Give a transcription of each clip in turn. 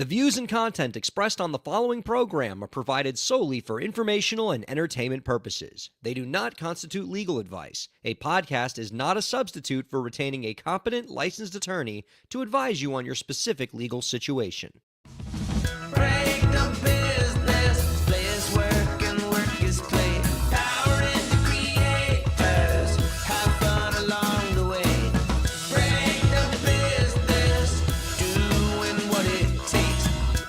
The views and content expressed on the following program are provided solely for informational and entertainment purposes. They do not constitute legal advice. A podcast is not a substitute for retaining a competent, licensed attorney to advise you on your specific legal situation. Break the business, play is work and work is play. Power into creators, have fun along the way. Break the business, doing what it takes.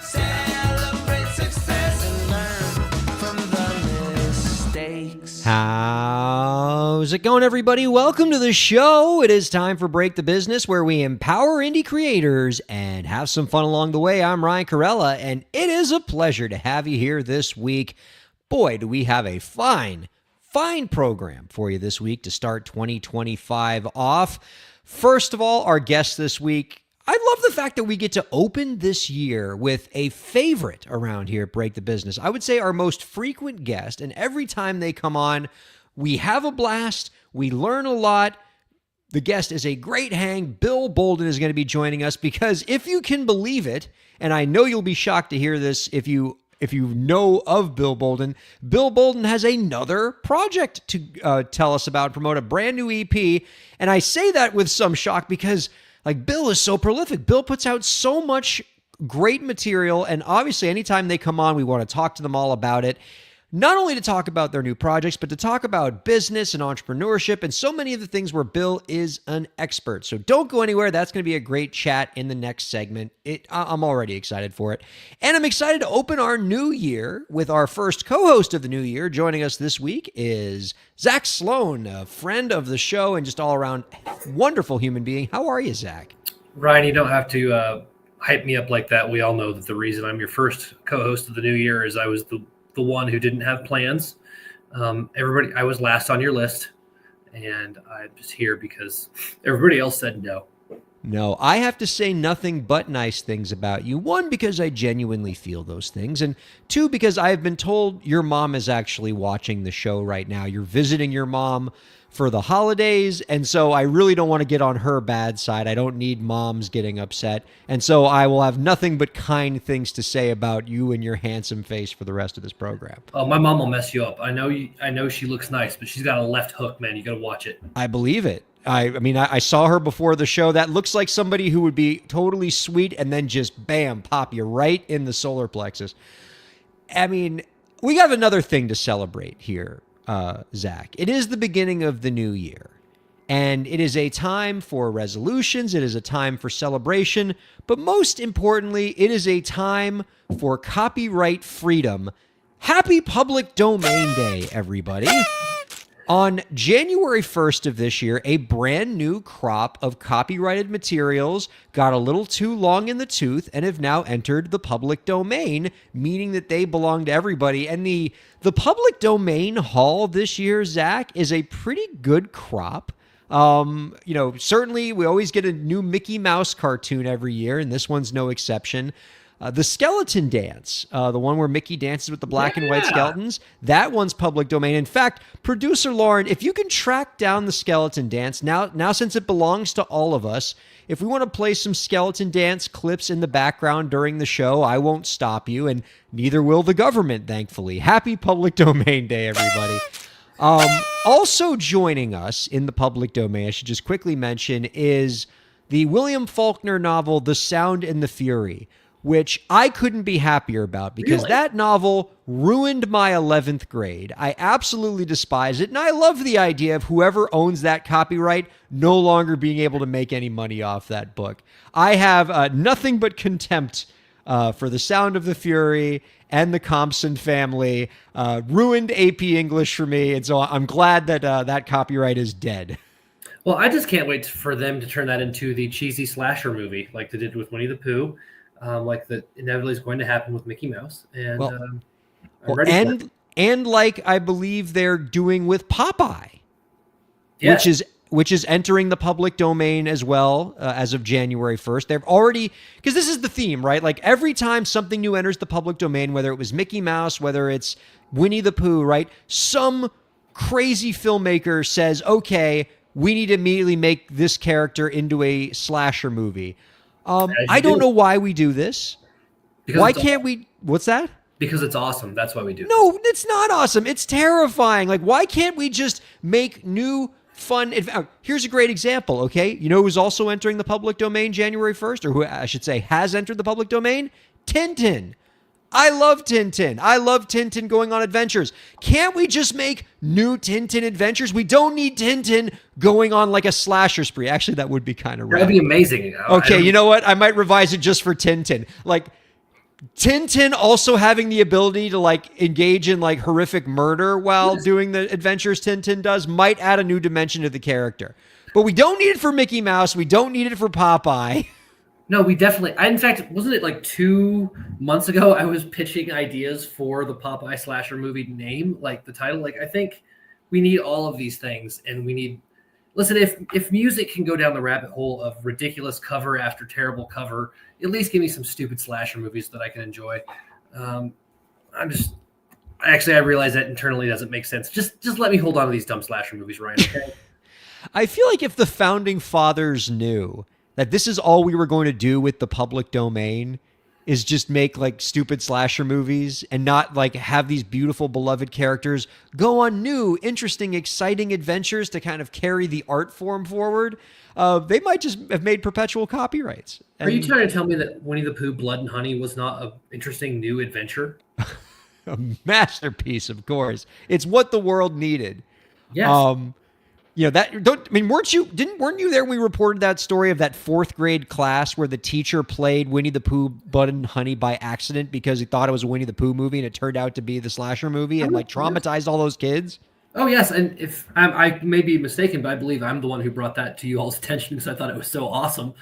Celebrate success and learn from the mistakes. How's it going, everybody? Welcome to the show. It is time for Break the Business, where we empower indie creators and have some fun along the way. I'm Ryan Kairalla, and it is a pleasure to have you here this week. Boy, do we have a fine program for you this week to start 2025 off. First of all, our guest this week, I love the fact that we get to open this year with a favorite around here at Break the Business. I would say our most frequent guest, and every time they come on, we have a blast, we learn a lot. The guest is a great hang. Bill Bolden is going to be joining us because if you can believe it, and I know you'll be shocked to hear this if you know of Bill Bolden has another project to tell us about, promote a brand new EP. And I say that with some shock because Bill is so prolific. Bill puts out so much great material. And obviously anytime they come on, we want to talk to them all about it. Not only to talk about their new projects, but to talk about business and entrepreneurship and so many of the things where Bill is an expert. So don't go anywhere. That's going to be a great chat in the next segment. I'm already excited for it. And I'm excited to open our new year with our first co-host of the new year. Joining us this week is Zach Sloan, a friend of the show and just all around wonderful human being. How are you, Zach? Ryan, you don't have to hype me up like that. We all know that the reason I'm your first co-host of the new year is I was the one who didn't have plans. I was last on your list, and I'm just here because everybody else said no. No, I have to say nothing but nice things about you. One, because I genuinely feel those things. And two, because I have been told your mom is actually watching the show right now. You're visiting your mom for the holidays. And so I really don't want to get on her bad side. I don't need moms getting upset. And so I will have nothing but kind things to say about you and your handsome face for the rest of this program. Oh, my mom will mess you up. I know she looks nice, but she's got a left hook, man. You got to watch it. I believe it. I saw her before the show. That looks like somebody who would be totally sweet and then just bam, pop you right in the solar plexus. I mean, we got another thing to celebrate here, Zach. It is the beginning of the new year, and it is a time for resolutions. It is a time for celebration, but most importantly, it is a time for copyright freedom. Happy Public Domain Day, everybody. On January 1st of this year, a brand new crop of copyrighted materials got a little too long in the tooth and have now entered the public domain, meaning that they belong to everybody. And the public domain haul this year, Zach, is a pretty good crop. Certainly we always get a new Mickey Mouse cartoon every year, and this one's no exception. The skeleton dance, the one where Mickey dances with the black and white skeletons, that one's public domain. In fact, producer Lauren, if you can track down the skeleton dance, now since it belongs to all of us, if we want to play some skeleton dance clips in the background during the show, I won't stop you, and neither will the government, thankfully. Happy Public Domain Day, everybody. Also joining us in the public domain, I should just quickly mention, is the William Faulkner novel, The Sound and the Fury, which I couldn't be happier about because that novel ruined my 11th grade. I absolutely despise it, and I love the idea of whoever owns that copyright no longer being able to make any money off that book. I have nothing but contempt for The Sound of the Fury and the Compson family. Ruined AP English for me, and so I'm glad that that copyright is dead. Well, I just can't wait for them to turn that into the cheesy slasher movie like they did with Winnie the Pooh. Like that inevitably is going to happen with Mickey Mouse. And I'm ready for it. And like I believe they're doing with Popeye, which is entering the public domain as well as of January 1st. They've already, because this is the theme, right? Like every time something new enters the public domain, whether it was Mickey Mouse, whether it's Winnie the Pooh, right? Some crazy filmmaker says, okay, we need to immediately make this character into a slasher movie. I don't know why we do this. Because Why it's can't we? What's that? Because it's awesome. That's why we do. No, it's not awesome. It's terrifying. Like, why can't we just make new fun? Here's a great example, okay? You know who's also entering the public domain January 1st, or who I should say has entered the public domain? Tintin. I love Tintin. I love Tintin going on adventures. Can't we just make new Tintin adventures? We don't need Tintin going on like a slasher spree. Actually, that would be kind of rad. That'd be amazing. Okay, you know what? I might revise it just for Tintin. Like, Tintin also having the ability to like engage in like horrific murder while doing the adventures Tintin does might add a new dimension to the character. But we don't need it for Mickey Mouse. We don't need it for Popeye. No, we definitely. In fact, wasn't it like 2 months ago? I was pitching ideas for the Popeye slasher movie name, like the title. Like, I think we need all of these things, and we need. Listen, if music can go down the rabbit hole of ridiculous cover after terrible cover, at least give me some stupid slasher movies that I can enjoy. I realize that internally doesn't make sense. Just let me hold on to these dumb slasher movies, Ryan. Okay? I feel like if the founding fathers knew that this is all we were going to do with the public domain is just make like stupid slasher movies and not like have these beautiful beloved characters go on new, interesting, exciting adventures to kind of carry the art form forward, they might just have made perpetual copyrights. Are you trying to tell me that Winnie the Pooh Blood and Honey was not an interesting new adventure? A masterpiece, of course. It's what the world needed. Yes. Weren't you there when we reported that story of that 4th grade class where the teacher played Winnie the Pooh Blood and Honey by accident because he thought it was a Winnie the Pooh movie and it turned out to be the slasher movie and like traumatized all those kids? Oh, yes. And if I may be mistaken, but I believe I'm the one who brought that to you all's attention because I thought it was so awesome.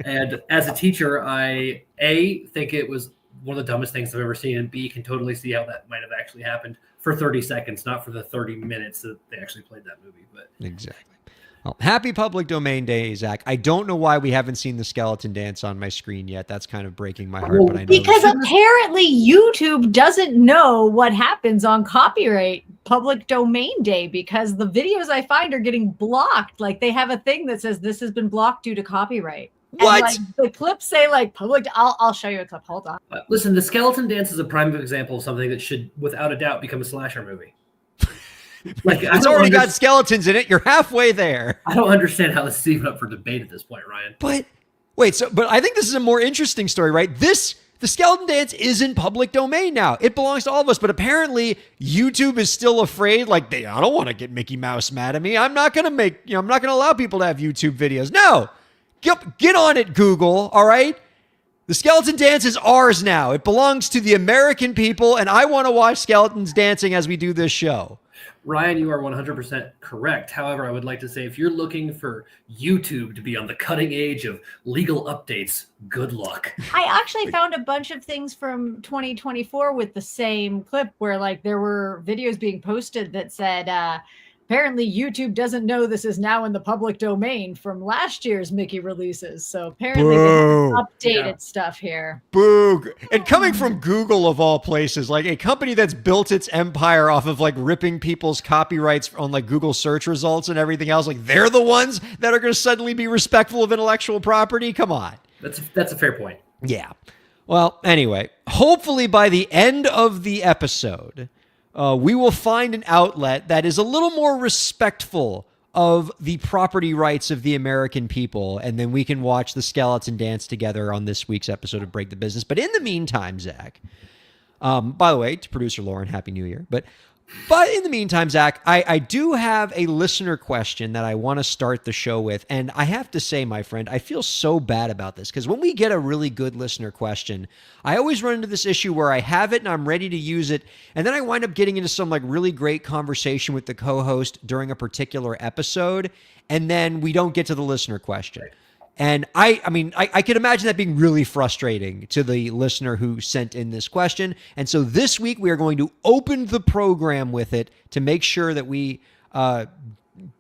And as a teacher, I, A, think it was one of the dumbest things I've ever seen, and B, can totally see how that might have actually happened for 30 seconds, not for the 30 minutes that they actually played that movie. But exactly. Well, happy public domain day, Zach. I don't know why we haven't seen the skeleton dance on my screen yet. That's kind of breaking my heart. But I know because apparently YouTube doesn't know what happens on copyright public domain day because the videos I find are getting blocked. Like they have a thing that says this has been blocked due to copyright. What? And like, the clips say like public. I'll show you a clip. Hold on. Listen, the skeleton dance is a prime example of something that should, without a doubt, become a slasher movie. Like it's already got skeletons in it. You're halfway there. I don't understand how this is even up for debate at this point, Ryan. But wait, but I think this is a more interesting story, right? The skeleton dance is in public domain now. It belongs to all of us, but apparently YouTube is still afraid. Like I don't want to get Mickey Mouse mad at me. I'm not going to I'm not going to allow people to have YouTube videos. No. Get on it, Google, all right? The skeleton dance is ours now. It belongs to the American people, and I want to watch skeletons dancing as we do this show. Ryan, you are 100% correct. However, I would like to say if you're looking for YouTube to be on the cutting edge of legal updates, good luck. I actually found a bunch of things from 2024 with the same clip where like there were videos being posted that said, apparently YouTube doesn't know this is now in the public domain from last year's Mickey releases. So apparently they have updated stuff here. Boo. And coming from Google of all places, like a company that's built its empire off of like ripping people's copyrights on like Google search results and everything else, like they're the ones that are going to suddenly be respectful of intellectual property. Come on. That's a fair point. Yeah. Well, anyway, hopefully by the end of the episode, we will find an outlet that is a little more respectful of the property rights of the American people, and then we can watch the skeleton dance together on this week's episode of Break the Business. But in the meantime, Zach, by the way, to producer Lauren, Happy New Year. But in the meantime, Zach, I do have a listener question that I want to start the show with. And I have to say, my friend, I feel so bad about this because when we get a really good listener question, I always run into this issue where I have it and I'm ready to use it. And then I wind up getting into some like really great conversation with the co-host during a particular episode. And then we don't get to the listener question. Right. And I could imagine that being really frustrating to the listener who sent in this question. And so this week we are going to open the program with it to make sure that we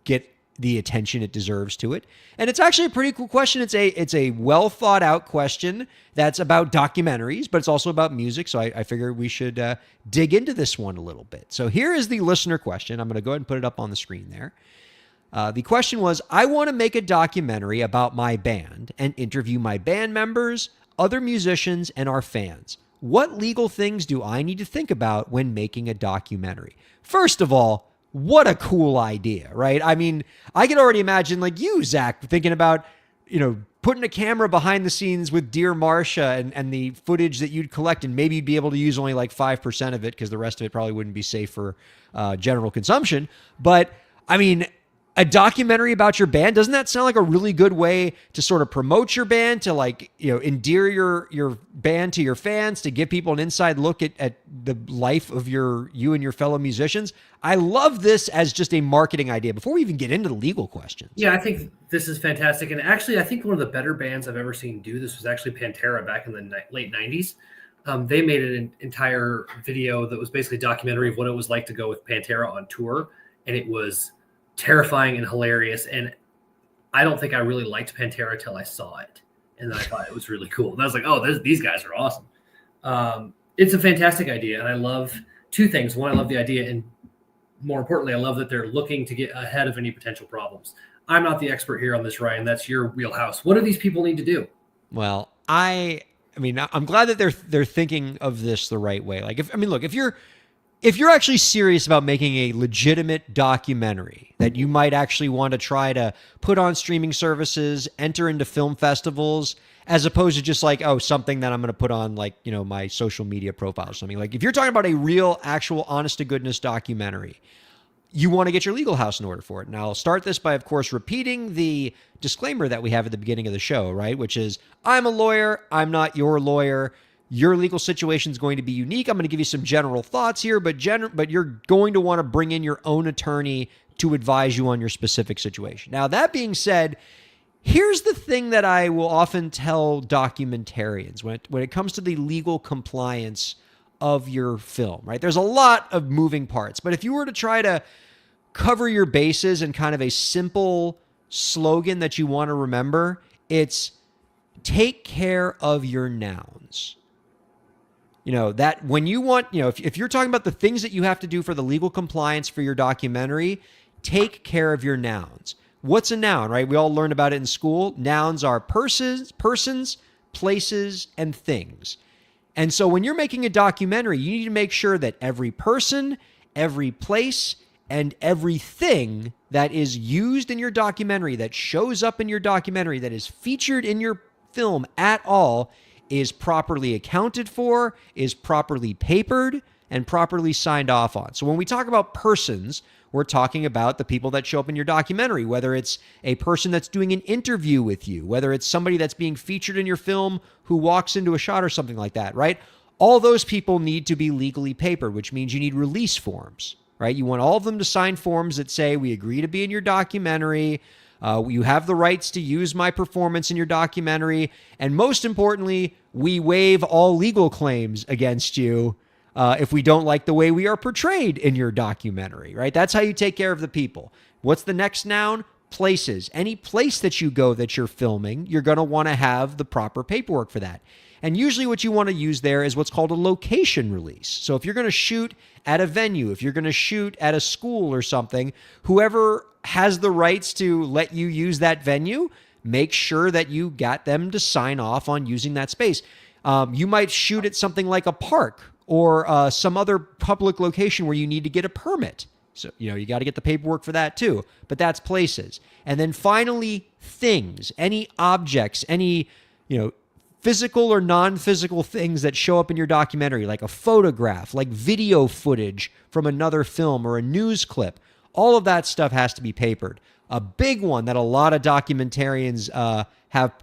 get the attention it deserves to it. And it's actually a pretty cool question. It's a well thought out question that's about documentaries, but it's also about music. So I figure we should dig into this one a little bit. So here is the listener question. I'm going to go ahead and put it up on the screen there. The question was, I want to make a documentary about my band and interview my band members, other musicians and our fans. What legal things do I need to think about when making a documentary? First of all, what a cool idea, right? I mean, I can already imagine like you, Zach, thinking about, putting a camera behind the scenes with Dear Marcia and the footage that you'd collect, and maybe you'd be able to use only like 5% of it because the rest of it probably wouldn't be safe for general consumption. But I mean, a documentary about your band, doesn't that sound like a really good way to sort of promote your band, to like, endear your band to your fans, to give people an inside look at the life of you and your fellow musicians? I love this as just a marketing idea before we even get into the legal questions. Yeah, I think this is fantastic. And actually, I think one of the better bands I've ever seen do this was actually Pantera back in the late 90s. They made an entire video that was basically a documentary of what it was like to go with Pantera on tour. And it was terrifying and hilarious. And I don't think I really liked Pantera till I saw it. And then I thought it was really cool. And I was like, oh, these guys are awesome. It's a fantastic idea. And I love two things. One, I love the idea. And more importantly, I love that they're looking to get ahead of any potential problems. I'm not the expert here on this, Ryan. That's your wheelhouse. What do these people need to do? Well, I mean, I'm glad that they're thinking of this the right way. Like, if you're actually serious about making a legitimate documentary that you might actually want to try to put on streaming services, enter into film festivals, as opposed to just like, something that I'm going to put on like, my social media profile or something. Like if you're talking about a real, actual, honest to goodness documentary, you want to get your legal house in order for it. Now, I'll start this by, of course, repeating the disclaimer that we have at the beginning of the show, right? Which is, I'm a lawyer. I'm not your lawyer. Your legal situation is going to be unique. I'm going to give you some general thoughts here, but you're going to want to bring in your own attorney to advise you on your specific situation. Now, that being said, here's the thing that I will often tell documentarians when it comes to the legal compliance of your film, right? There's a lot of moving parts, but if you were to try to cover your bases in kind of a simple slogan that you want to remember, it's take care of your nouns. That when you want, if you're talking about the things that you have to do for the legal compliance for your documentary, take care of your nouns. What's a noun, right? We all learned about it in school. Nouns are persons, places, and things. And so when you're making a documentary, you need to make sure that every person, every place, and everything that is used in your documentary, that shows up in your documentary, that is featured in your film at all, is properly accounted for, is properly papered, and properly signed off on. So when we talk about persons, we're talking about the people that show up in your documentary, whether it's a person that's doing an interview with you, whether it's somebody that's being featured in your film who walks into a shot or something like that, right? All those people need to be legally papered, which means you need release forms, right? You want all of them to sign forms that say, we agree to be in your documentary, you have the rights to use my performance in your documentary, and most importantly, we waive all legal claims against you if we don't like the way we are portrayed in your documentary, right? That's how you take care of the people. What's the next noun? Places. Any place that you go that you're filming, you're going to want to have the proper paperwork for that. And usually what you want to use there is what's called a location release. So if you're going to shoot at a venue, if you're going to shoot at a school or something, whoever has the rights to let you use that venue, make sure that you got them to sign off on using that space. You might shoot at something like a park or some other public location where you need to get a permit. So, you got to get the paperwork for that too. But that's places. And then finally, things, any objects, any, physical or non-physical things that show up in your documentary, like a photograph, like video footage from another film or a news clip. All of that stuff has to be papered. A big one that a lot of documentarians have,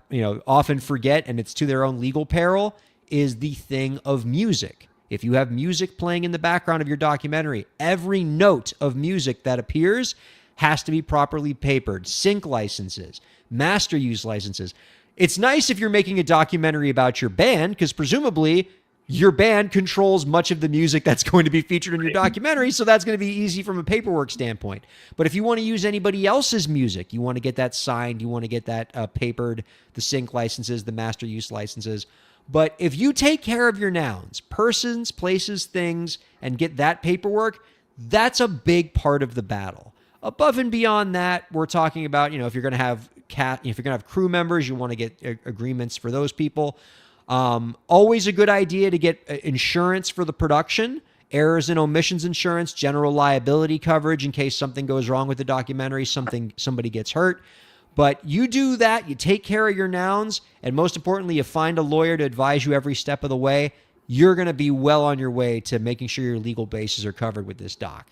often forget, and it's to their own legal peril, is the thing of music. If you have music playing in the background of your documentary, every note of music that appears has to be properly papered. Sync licenses, master use licenses. It's nice if you're making a documentary about your band, because presumably your band controls much of the music that's going to be featured in your documentary, so that's going to be easy from a paperwork standpoint. But if you want to use anybody else's music, you want to get that signed, you want to get that papered, the sync licenses, the master use licenses. But if you take care of your nouns, persons, places, things, and get that paperwork, that's a big part of the battle. Above and beyond that, we're talking about, if you're going to have crew members, you want to get agreements for those people. Always a good idea to get insurance for the production, errors and omissions insurance, general liability coverage in case something goes wrong with the documentary, somebody gets hurt. But you do that, you take care of your nouns, and most importantly, you find a lawyer to advise you every step of the way. You're going to be well on your way to making sure your legal bases are covered with this doc.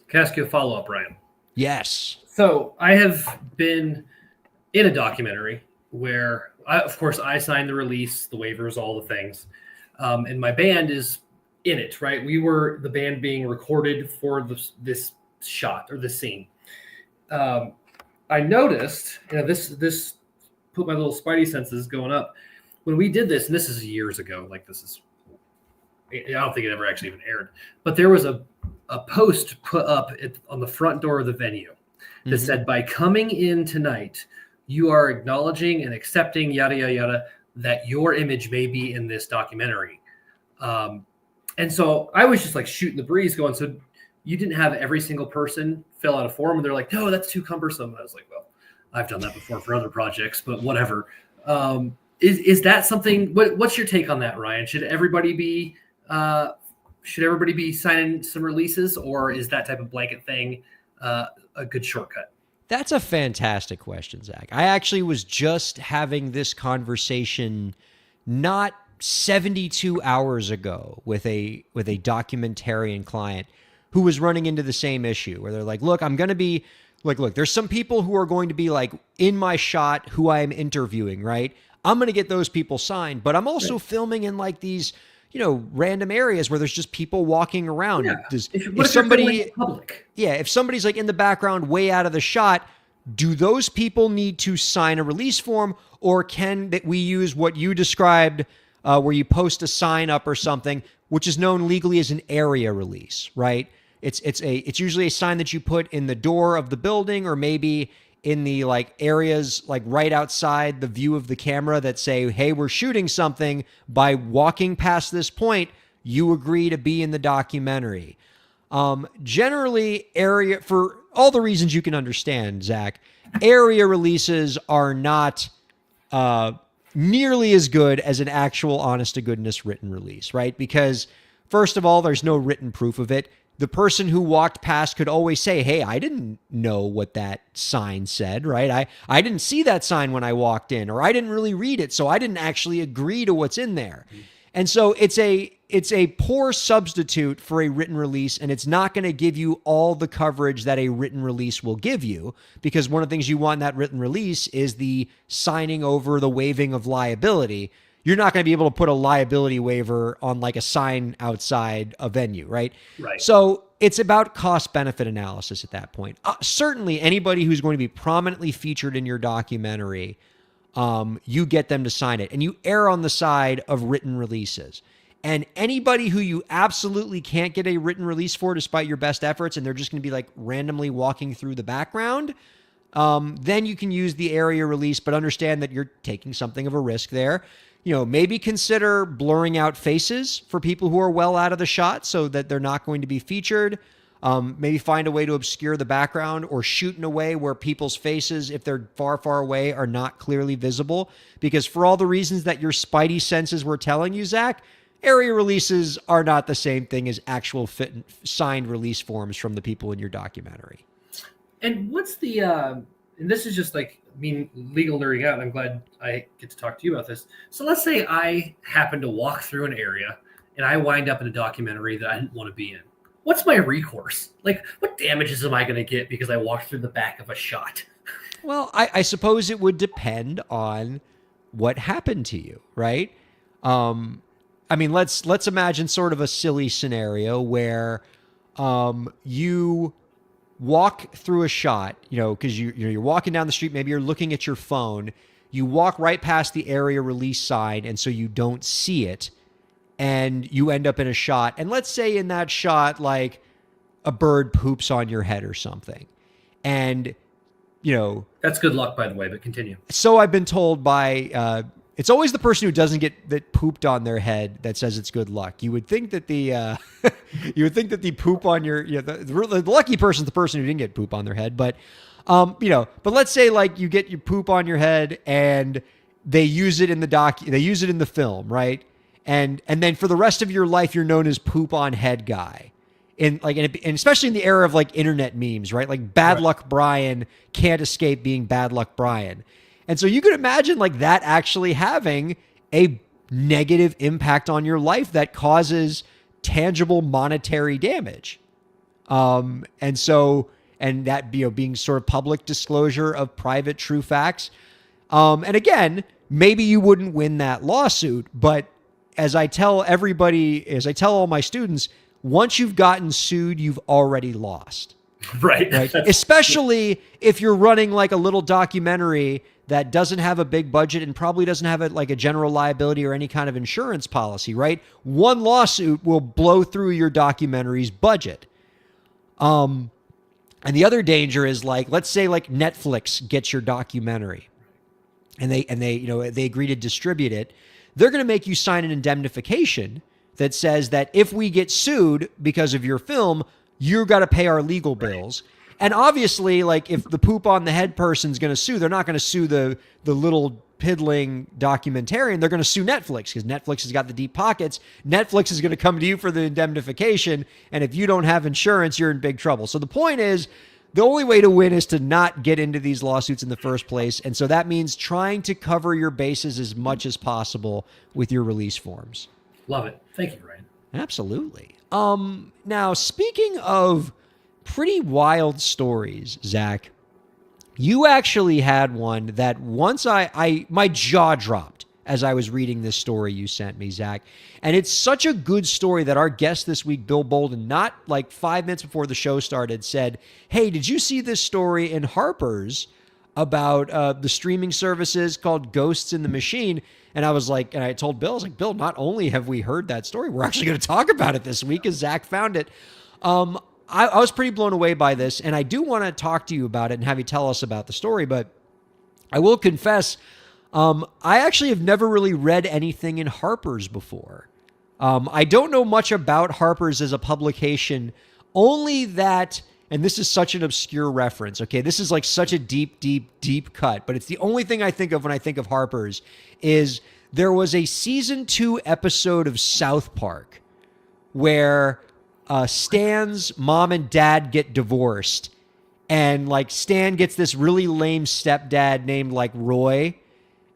Can I ask you a follow-up, Ryan? Yes. So I have been in a documentary where, of course, I signed the release, the waivers, all the things. And my band is in it, right? We were the band being recorded for this shot or this scene. I noticed, this put my little spidey senses going up. When we did this, and this is years ago, I don't think it ever actually even aired, but there was a post put up on the front door of the venue that said, by coming in tonight, you are acknowledging and accepting yada, yada, yada, that your image may be in this documentary. And so I was just like shooting the breeze going, so you didn't have every single person fill out a form, and they're like, no, that's too cumbersome. And I was like, well, I've done that before for other projects, but whatever. Is that something, what's your take on that, Ryan? Should everybody be signing some releases, or is that type of blanket thing a good shortcut? That's a fantastic question, Zach. I actually was just having this conversation not 72 hours ago with a documentarian client who was running into the same issue where they're like, look, I'm going to be like, look, there's some people who are going to be like in my shot who I am interviewing, right? I'm going to get those people signed, but I'm also filming in like these, random areas where there's just people walking around. Yeah. If somebody, public? Yeah, if somebody's like in the background, way out of the shot, do those people need to sign a release form, or can that we use what you described, where you post a sign up or something, which is known legally as an area release, right? It's usually a sign that you put in the door of the building, or maybe in the like areas like right outside the view of the camera that say, hey, we're shooting something. By walking past this point, you agree to be in the documentary. Generally, area, for all the reasons you can understand, Zach, area releases are not nearly as good as an actual honest to goodness written release, right? Because first of all, there's no written proof of it. The person who walked past could always say, hey, I didn't know what that sign said, right? I didn't see that sign when I walked in, or I didn't really read it, so I didn't actually agree to what's in there. And so it's a poor substitute for a written release, and it's not going to give you all the coverage that a written release will give you, because one of the things you want in that written release is the signing over, the waiving of liability. You're not going to be able to put a liability waiver on like a sign outside a venue, right? Right. So it's about cost-benefit analysis at that point. Certainly, anybody who's going to be prominently featured in your documentary, you get them to sign it. And you err on the side of written releases. And anybody who you absolutely can't get a written release for despite your best efforts, and they're just going to be like randomly walking through the background, then you can use the area release, but understand that you're taking something of a risk there. Maybe consider blurring out faces for people who are well out of the shot so that they're not going to be featured. Maybe find a way to obscure the background, or shoot in a way where people's faces, if they're far, far away, are not clearly visible. Because for all the reasons that your spidey senses were telling you, Zach, area releases are not the same thing as actual signed release forms from the people in your documentary. And what's the, and this is just like me legal nerding out, and I'm glad I get to talk to you about this. So let's say I happen to walk through an area and I wind up in a documentary that I didn't want to be in. What's my recourse? Like, what damages am I going to get because I walked through the back of a shot? Well, I suppose it would depend on what happened to you, right? Let's imagine sort of a silly scenario where you walk through a shot, because you're walking down the street, maybe you're looking at your phone, you walk right past the area release sign, and so you don't see it, and you end up in a shot. And let's say in that shot, like a bird poops on your head or something, and that's good luck, by the way, but continue. So I've been told by it's always the person who doesn't get that pooped on their head that says it's good luck. You would think that the the poop on your the lucky person's the person who didn't get poop on their head. But but let's say like you get your poop on your head and they use it in they use it in the film, right? And then for the rest of your life, you're known as poop on head guy. And especially in the era of like internet memes, right? Like bad luck Brian can't escape being bad luck Brian. And so you could imagine like that actually having a negative impact on your life that causes tangible monetary damage. And that, being sort of public disclosure of private true facts. And again, maybe you wouldn't win that lawsuit, but as I tell all my students, once you've gotten sued, you've already lost. Right. Especially if you're running like a little documentary that doesn't have a big budget and probably doesn't have a general liability or any kind of insurance policy, right? One lawsuit will blow through your documentary's budget. And the other danger is like, let's say like Netflix gets your documentary and they agree to distribute it. They're going to make you sign an indemnification that says that if we get sued because of your film, you've got to pay our legal bills. And obviously, like if the poop on the head person's going to sue, they're not going to sue the little piddling documentarian. They're going to sue Netflix because Netflix has got the deep pockets. Netflix is going to come to you for the indemnification. And if you don't have insurance, you're in big trouble. So the point is, the only way to win is to not get into these lawsuits in the first place. And so that means trying to cover your bases as much as possible with your release forms. Love it. Thank you, Ryan. Absolutely. Now, speaking of pretty wild stories, Zach, you actually had one that once my jaw dropped as I was reading this story you sent me, Zach. And it's such a good story that our guest this week, Bill Bolden, not like 5 minutes before the show started, said, "Hey, did you see this story in Harper's about the streaming services called Ghosts in the Machine?" And I was like, and I told Bill, I was like, "Bill, not only have we heard that story, we're actually going to talk about it this week as Zach found it." I was pretty blown away by this, and I do want to talk to you about it and have you tell us about the story, but I will confess, I actually have never really read anything in Harper's before. I don't know much about Harper's as a publication, only that, and this is such an obscure reference, okay? This is like such a deep, deep, deep cut, but it's the only thing I think of when I think of Harper's is there was a season 2 episode of South Park where Stan's mom and dad get divorced, and like Stan gets this really lame stepdad named like Roy,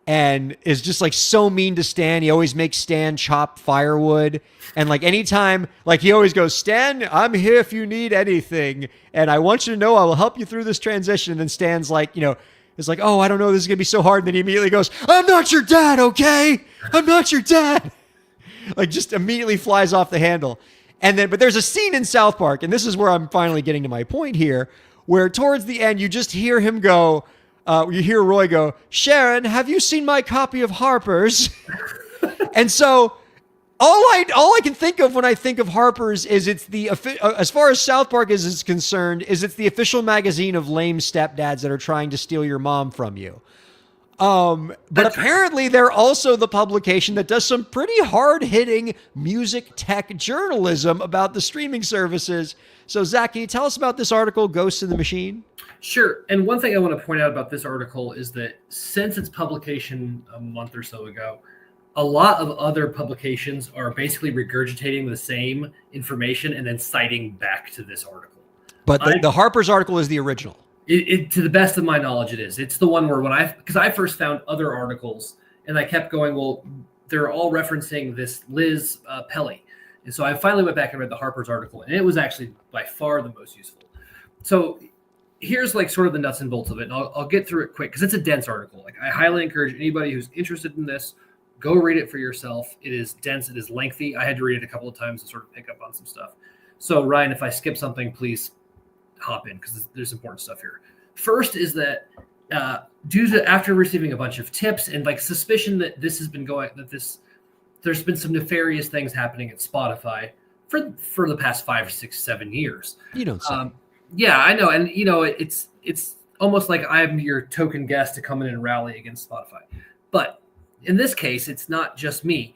and is just like so mean to Stan. He always makes Stan chop firewood, and like anytime, like he always goes, "Stan, I'm here if you need anything, and I want you to know I will help you through this transition." And then Stan's like, it's like, "Oh, I don't know, this is gonna be so hard." And then he immediately goes, "I'm not your dad, okay? I'm not your dad." Like just immediately flies off the handle. But there's a scene in South Park, and this is where I'm finally getting to my point here, where towards the end, you just hear him go, you hear Roy go, "Sharon, have you seen my copy of Harper's?" And so all I can think of when I think of Harper's is it's as far as South Park is concerned, it's the official magazine of lame stepdads that are trying to steal your mom from you. But apparently they're also the publication that does some pretty hard-hitting music tech journalism about the streaming services. So Zach, can you tell us about this article, Ghosts in the Machine? Sure. And one thing I want to point out about this article is that since its publication a month or so ago, a lot of other publications are basically regurgitating the same information and then citing back to this article. But the Harper's article is the original. To the best of my knowledge, it is. It's the one where because I first found other articles and I kept going, well, they're all referencing this Liz Pelly. And so I finally went back and read the Harper's article, and it was actually by far the most useful. So here's like sort of the nuts and bolts of it. And I'll get through it quick because it's a dense article. Like I highly encourage anybody who's interested in this, go read it for yourself. It is dense. It is lengthy. I had to read it a couple of times to sort of pick up on some stuff. So Ryan, if I skip something, please hop in because there's important stuff here. First is that after receiving a bunch of tips and like suspicion that there's been some nefarious things happening at Spotify for the past 5, 6, 7 years. You don't say. Yeah, I know. And it's almost like I'm your token guest to come in and rally against Spotify. But in this case, it's not just me.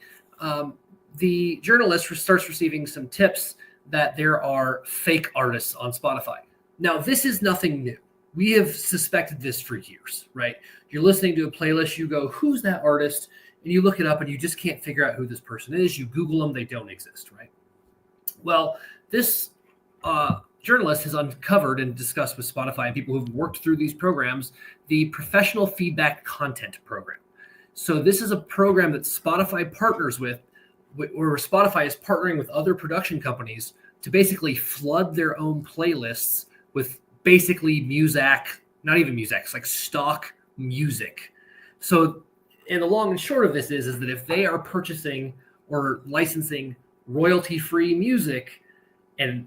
The journalist starts receiving some tips that there are fake artists on Spotify. Now, this is nothing new. we have suspected this for years, right? You're listening to a playlist, you go, who's that artist? And you look it up and you just can't figure out who this person is. You Google them, they don't exist, right? Well, this journalist has uncovered and discussed with Spotify and people who've worked through these programs, the Professional Feedback Content Program. So this is a program that Spotify partners with, where Spotify is partnering with other production companies to basically flood their own playlists with basically Muzak, not even Muzak, it's like stock music. So, and the long and short of this is that if they are purchasing or licensing royalty-free music, and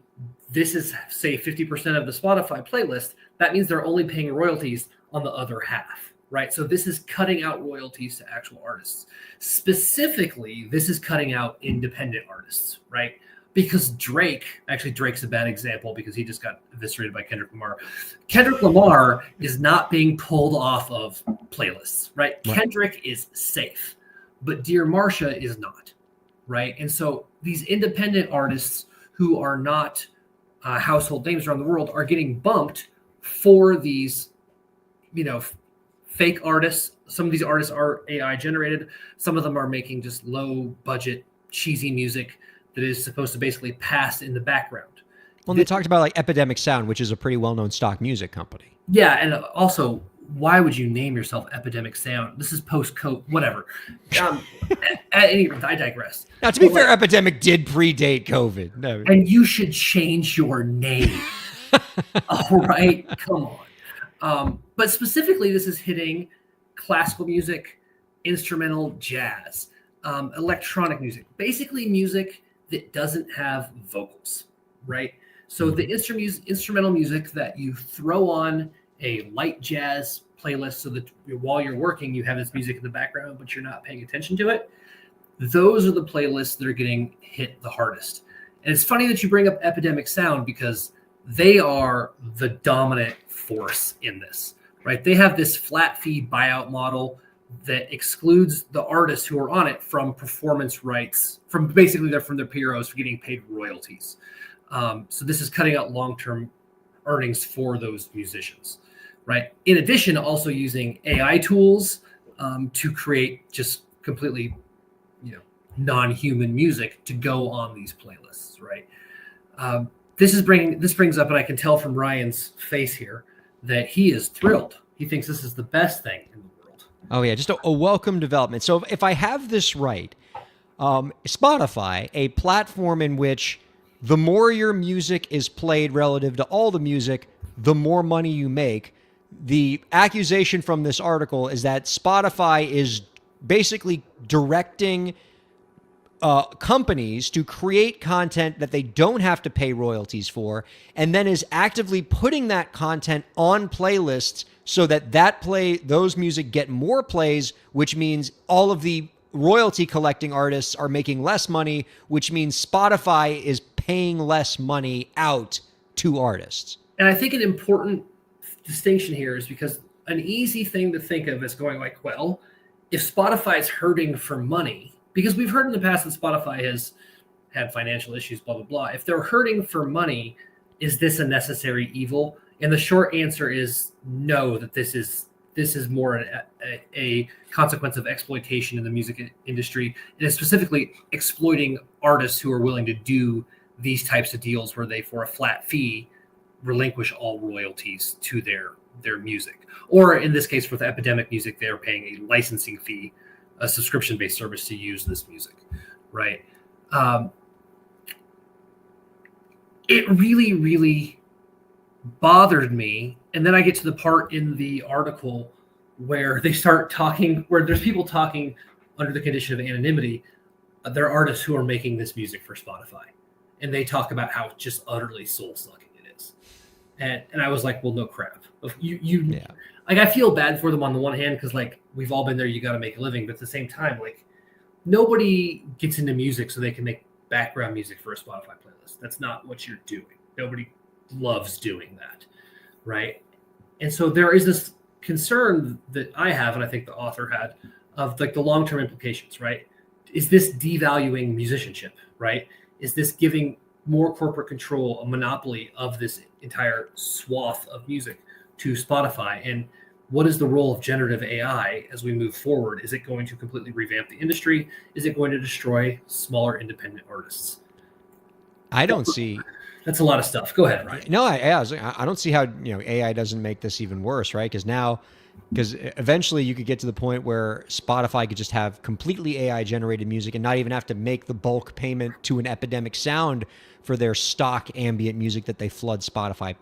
this is, say, 50% of the Spotify playlist, that means they're only paying royalties on the other half, right? So this is cutting out royalties to actual artists. Specifically, this is cutting out independent artists, right? Because Drake's a bad example because he just got eviscerated by Kendrick Lamar. Kendrick Lamar is not being pulled off of playlists, right? Kendrick is safe, but Dear Marsha is not, right? And so these independent artists who are not household names around the world are getting bumped for these, fake artists. Some of these artists are AI generated. Some of them are making just low budget, cheesy music that is supposed to basically pass in the background. Well, they talked about like Epidemic Sound, which is a pretty well-known stock music company. Yeah, and also, why would you name yourself Epidemic Sound? This is post-COVID, whatever. At any rate, I digress. Now, to be fair, Epidemic did predate COVID. No. And you should change your name. All right, come on. But specifically, this is hitting classical music, instrumental jazz, electronic music, basically music that doesn't have vocals, right? So the instrumental music that you throw on a light jazz playlist so that while you're working, you have this music in the background, but you're not paying attention to it. Those are the playlists that are getting hit the hardest. And it's funny that you bring up Epidemic Sound because they are the dominant force in this, right? They have this flat fee buyout model that excludes the artists who are on it from performance rights, from their PROs for getting paid royalties. So this is cutting out long-term earnings for those musicians, right? In addition, also using AI tools to create just completely, non-human music to go on these playlists, right? This brings up, and I can tell from Ryan's face here that he is thrilled. He thinks this is the best thing in the world. Oh yeah, just a welcome development. So if I have this right, Spotify, a platform in which the more your music is played relative to all the music, the more money you make. The accusation from this article is that Spotify is basically directing companies to create content that they don't have to pay royalties for, and then is actively putting that content on playlists so that those music get more plays, which means all of the royalty collecting artists are making less money, which means Spotify is paying less money out to artists. And I think an important distinction here is because an easy thing to think of is going like, well, if Spotify is hurting for money, because we've heard in the past that Spotify has had financial issues, blah, blah, blah. If they're hurting for money, is this a necessary evil? And the short answer is no, that this is more a consequence of exploitation in the music industry, and it's specifically exploiting artists who are willing to do these types of deals where they, for a flat fee, relinquish all royalties to their music. Or in this case, with Epidemic Music, they're paying a licensing fee, a subscription-based service to use this music, right? It really, really bothered me. And then I get to the part in the article where they start talking, where there's people talking under the condition of anonymity. There are artists who are making this music for Spotify. And they talk about how just utterly soul-sucking it is. And I was like, well, no crap. Yeah. Like, I feel bad for them on the one hand, because like we've all been there, you got to make a living. But at the same time, like, nobody gets into music so they can make background music for a Spotify playlist. That's not what you're doing. Nobody loves doing that, right? And so there is this concern that I have, and I think the author had, of like the long-term implications, right? Is this devaluing musicianship, right? Is this giving more corporate control, a monopoly of this entire swath of music? to Spotify? And what is the role of generative AI as we move forward? Is it going to completely revamp the industry? Is it going to destroy smaller independent artists? I don't see. That's a lot of stuff. Go ahead, Ryan. No, I don't see how AI doesn't make this even worse, right? Because eventually you could get to the point where Spotify could just have completely AI generated music and not even have to make the bulk payment to an Epidemic Sound for their stock ambient music that they flood Spotify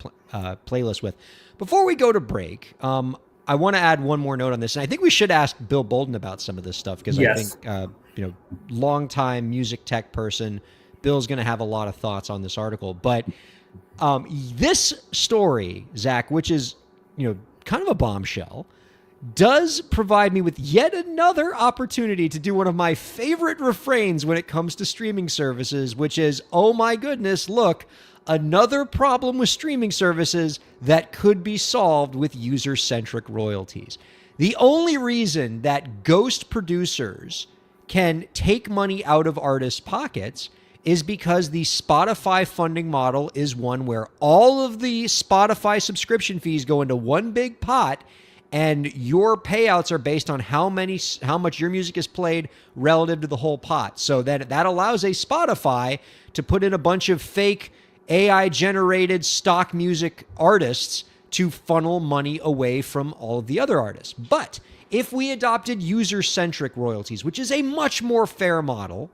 playlists with. Before we go to break, I want to add one more note on this, and I think we should ask Bill Bolden about some of this stuff because Yes. I think longtime music tech person. Bill's going to have a lot of thoughts on this article, but this story, Zach, which is kind of a bombshell, does provide me with yet another opportunity to do one of my favorite refrains when it comes to streaming services, which is, oh my goodness, look, another problem with streaming services that could be solved with user-centric royalties. The only reason that ghost producers can take money out of artists' pockets is because the Spotify funding model is one where all of the Spotify subscription fees go into one big pot, and your payouts are based on how much your music is played relative to the whole pot. So that allows a Spotify to put in a bunch of fake AI generated stock music artists to funnel money away from all of the other artists. But if we adopted user-centric royalties, which is a much more fair model,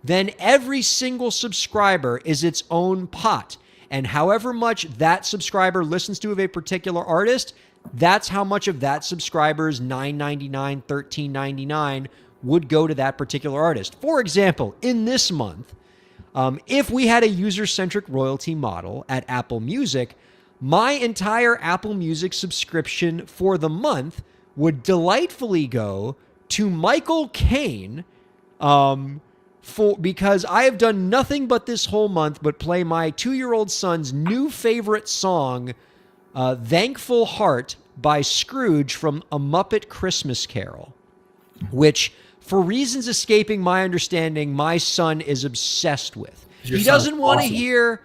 then every single subscriber is its own pot. And however much that subscriber listens to of a particular artist, that's how much of that subscriber's $9.99, $13.99 would go to that particular artist. For example, in this month, if we had a user-centric royalty model at Apple Music, my entire Apple Music subscription for the month would delightfully go to Michael Caine, because I have done nothing but this whole month but play my 2-year-old son's new favorite song, Thankful Heart by Scrooge from A Muppet Christmas Carol, which, for reasons escaping my understanding, my son is obsessed with. Your He son's doesn't want to awesome. hear...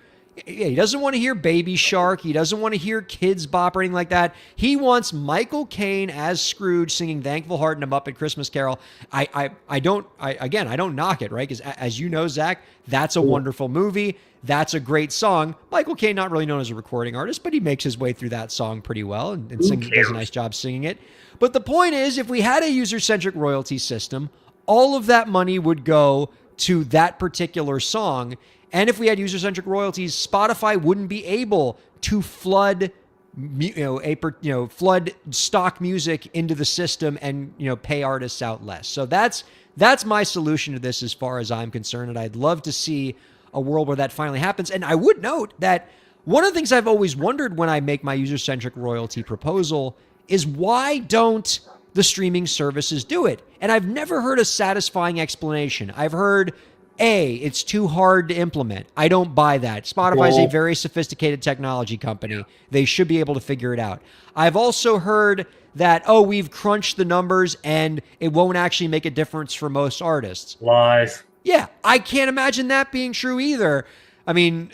He doesn't want to hear Baby Shark. He doesn't want to hear Kids Bop or anything like that. He wants Michael Caine as Scrooge singing Thankful Heart in A Muppet Christmas Carol. I don't knock it, right? Because as you know, Zach, that's a wonderful movie. That's a great song. Michael Caine, not really known as a recording artist, but he makes his way through that song pretty well and does a nice job singing it. But the point is, if we had a user-centric royalty system, all of that money would go to that particular song. And if we had user-centric royalties, Spotify wouldn't be able to flood stock music into the system and pay artists out less. So that's my solution to this as far as I'm concerned, and I'd love to see a world where that finally happens. And I would note that one of the things I've always wondered when I make my user-centric royalty proposal is, why don't the streaming services do it? And I've never heard a satisfying explanation. I've heard, it's too hard to implement. I don't buy that. Spotify is a very sophisticated technology company. They should be able to figure it out. I've also heard that, we've crunched the numbers and it won't actually make a difference for most artists. Lies. Yeah, I can't imagine that being true either. I mean,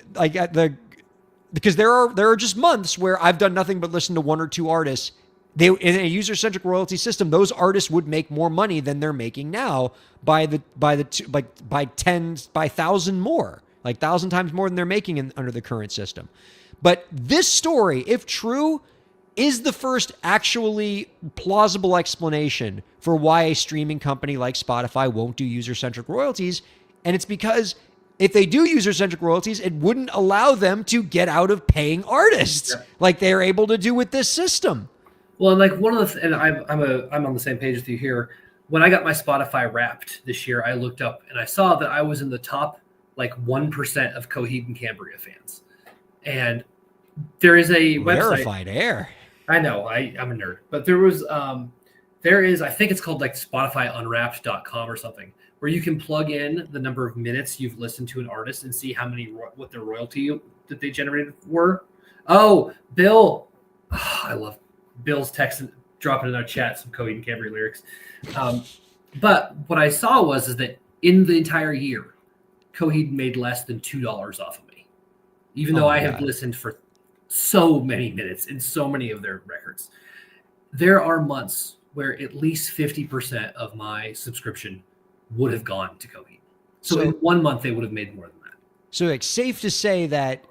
because there are just months where I've done nothing but listen to one or two artists. In a user-centric royalty system, those artists would make more money than they're making now by 1,000 more, 1,000 times more than they're making under the current system. But this story, if true, is the first actually plausible explanation for why a streaming company like Spotify won't do user-centric royalties. And it's because if they do user-centric royalties, it wouldn't allow them to get out of paying artists like they're able to do with this system. Well, one of the, and I'm on the same page with you here. When I got my Spotify Wrapped this year, I looked up and I saw that I was in the top 1% of Coheed and Cambria fans. And there is a Verified website. air. I know, I'm a nerd, but there is, I think it's called SpotifyUnwrapped.com or something, where you can plug in the number of minutes you've listened to an artist and see what their royalty that they generated were. Oh, Bill, I love Bill's text dropping in our chat some Coheed and Cambria lyrics. But what I saw is that in the entire year, Coheed made less than $2 off of me, even though I have listened for so many minutes in so many of their records. There are months where at least 50% of my subscription would have gone to Coheed. So in 1 month, they would have made more than that. So it's safe to say that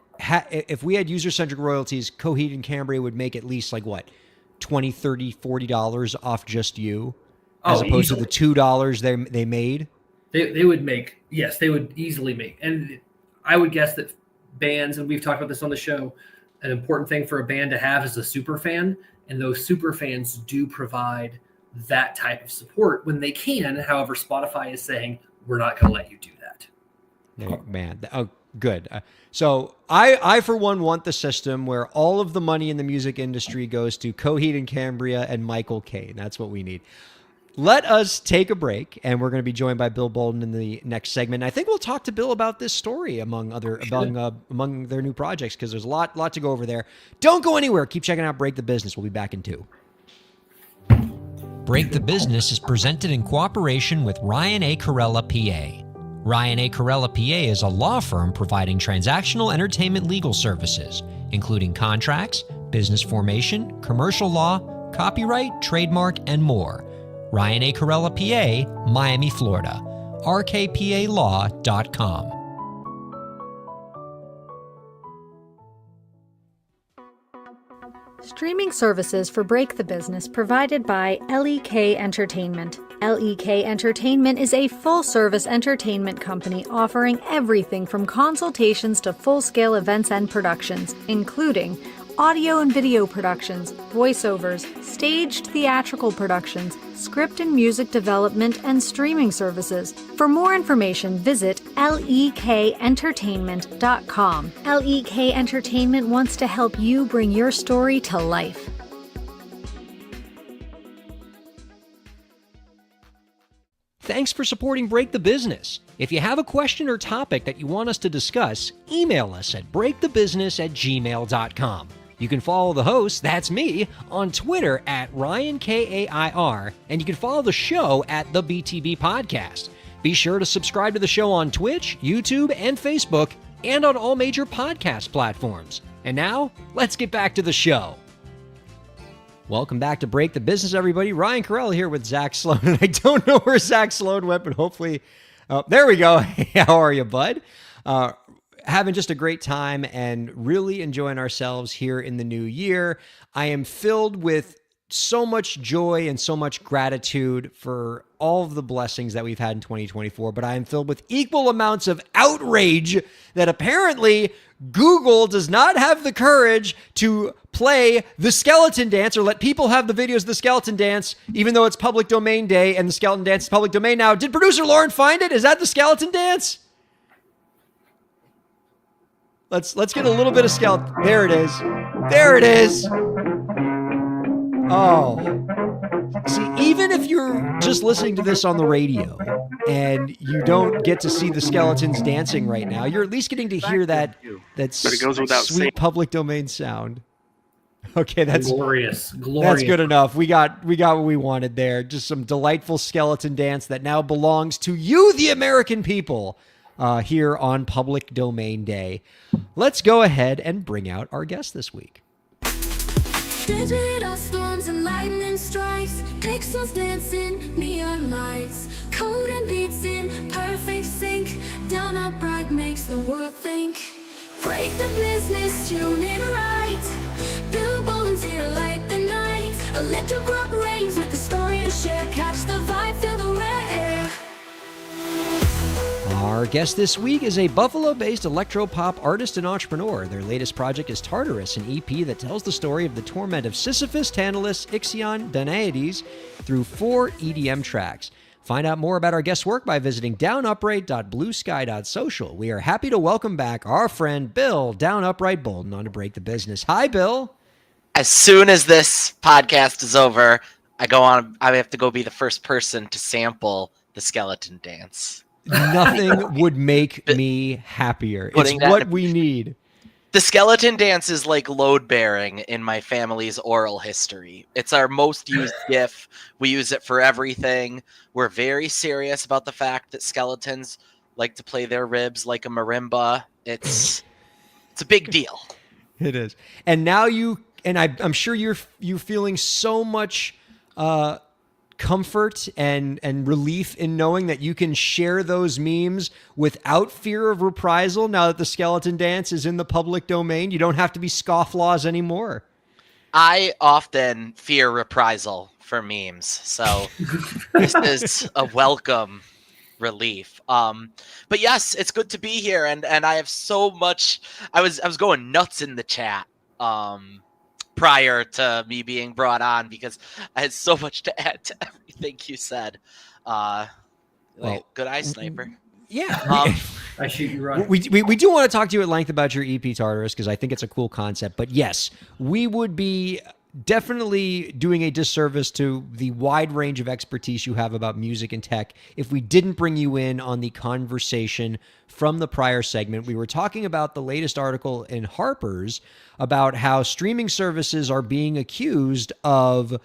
if we had user-centric royalties, Coheed and Cambria would make at least like what, $20, $30, $40 off just you, as opposed easily. to the $2 they made? They would make, yes, they would easily make. And I would guess that bands, and we've talked about this on the show, an important thing for a band to have is a super fan. And those super fans do provide that type of support when they can. However, Spotify is saying, we're not going to let you do that. Oh, man. Oh, good. So I, for one, want the system where all of the money in the music industry goes to Coheed and Cambria and Michael Caine. That's what we need. Let us take a break, and we're going to be joined by Bill Bolden in the next segment. I think we'll talk to Bill about this story among their new projects, because there's a lot to go over there. Don't go anywhere. Keep checking out Break the Business. We'll be back in 2. Break the Business is presented in cooperation with Ryan A. Kairalla, PA. Ryan A. Kairalla, PA is a law firm providing transactional entertainment legal services, including contracts, business formation, commercial law, copyright, trademark, and more. Ryan A. Kairalla, PA, Miami, Florida. rkpalaw.com. Streaming services for Break the Business provided by LEK Entertainment. LEK Entertainment is a full-service entertainment company offering everything from consultations to full-scale events and productions, including audio and video productions, voiceovers, staged theatrical productions, script and music development, and streaming services. For more information, visit lekentertainment.com. LEK Entertainment wants to help you bring your story to life. Thanks for supporting Break the Business. If you have a question or topic that you want us to discuss, email us at breakthebusiness@gmail.com. You can follow the host, that's me, on Twitter at Ryan Kair, and you can follow the show at the BTB Podcast. Be sure to subscribe to the show on Twitch, YouTube, and Facebook, and on all major podcast platforms. And now, let's get back to the show. Welcome back to Break the Business, everybody. Ryan Kairalla here with Zach Sloan, and I don't know where Zach Sloan went, but hopefully, there we go. How are you, bud? Having just a great time and really enjoying ourselves here in the new year. I am filled with so much joy and so much gratitude for all of the blessings that we've had in 2024, but I am filled with equal amounts of outrage that apparently Google does not have the courage to play the skeleton dance or let people have the videos of the skeleton dance, even though it's public domain day and the skeleton dance is public domain now. Did producer Lauren find it? Is that the skeleton dance? Let's get a little bit of skeleton. There it is. There it is. Oh. See, even if you're just listening to this on the radio and you don't get to see the skeletons dancing right now, you're at least getting to hear that sweet public domain sound. Okay, that's glorious. That's good enough. We got what we wanted there. Just some delightful skeleton dance that now belongs to you, the American people. Here on Public Domain Day. Let's go ahead and bring out our guest this week. Digital storms and lightning strikes, pixels dancing, neon lights, code and beats in perfect sync, down upright makes the world think. Break the business, tune in right. Bill Bolden's here, light the night. Electric rock rings with the story to share. Catch the vibe, feel the rare. Our guest this week is a Buffalo-based electro-pop artist and entrepreneur. Their latest project is Tartarus, an EP that tells the story of the torment of Sisyphus, Tantalus, Ixion, Danaedes through 4 EDM tracks. Find out more about our guest's work by visiting downupright.bluesky.social. We are happy to welcome back our friend Bill Down Upright Bolden on To Break the Business. Hi, Bill. As soon as this podcast is over, I have to go be the first person to sample the skeleton dance. Nothing would make me happier. It's what we need. The skeleton dance is like load bearing in my family's oral history. It's our most used GIF. We use it for everything. We're very serious about the fact that skeletons like to play their ribs like a marimba. It's a big deal. It is. And now I'm sure you're feeling so much comfort and relief in knowing that you can share those memes without fear of reprisal now that the skeleton dance is in the public domain. You don't have to be scofflaws anymore. I often fear reprisal for memes, so this is a welcome relief. But yes, it's good to be here, and I have so much. I was going nuts in the chat prior to me being brought on because I had so much to add to everything you said. Good eye, sniper. Yeah. I shoot you right. We do want to talk to you at length about your EP Tartarus because I think it's a cool concept. But yes, we would be definitely doing a disservice to the wide range of expertise you have about music and tech if we didn't bring you in on the conversation from the prior segment. We were talking about the latest article in Harper's about how streaming services are being accused of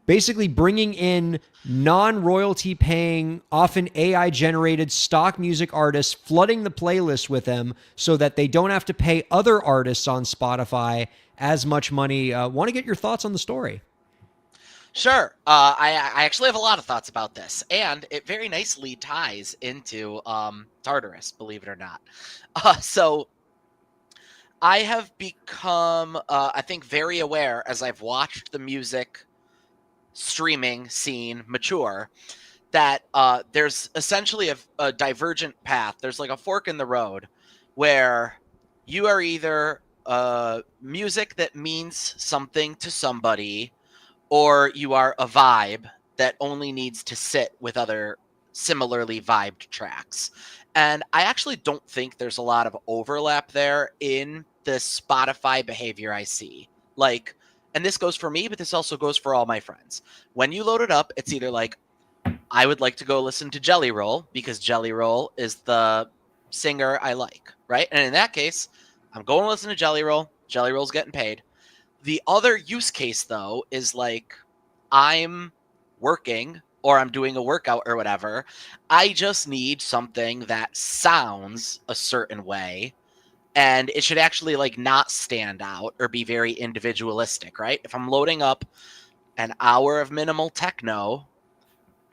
basically bringing in non-royalty paying, often AI-generated stock music artists, flooding the playlist with them so that they don't have to pay other artists on Spotify as much money. Want to get your thoughts on the story? Sure. I actually have a lot of thoughts about this, and it very nicely ties into Tartarus, believe it or not. So I have become, I think, very aware as I've watched the music streaming scene mature that there's essentially a divergent path. There's like a fork in the road where you are either music that means something to somebody, or you are a vibe that only needs to sit with other similarly vibed tracks. And I actually don't think there's a lot of overlap there in the Spotify behavior I see. Like, and this goes for me, but this also goes for all my friends. When you load it up, it's either like, I would like to go listen to Jelly Roll because Jelly Roll is the singer I like, right? And in that case, I'm going to listen to Jelly Roll. Jelly Roll's getting paid. The other use case, though, is like I'm working or I'm doing a workout or whatever. I just need something that sounds a certain way. And it should actually like not stand out or be very individualistic, right? If I'm loading up an hour of minimal techno,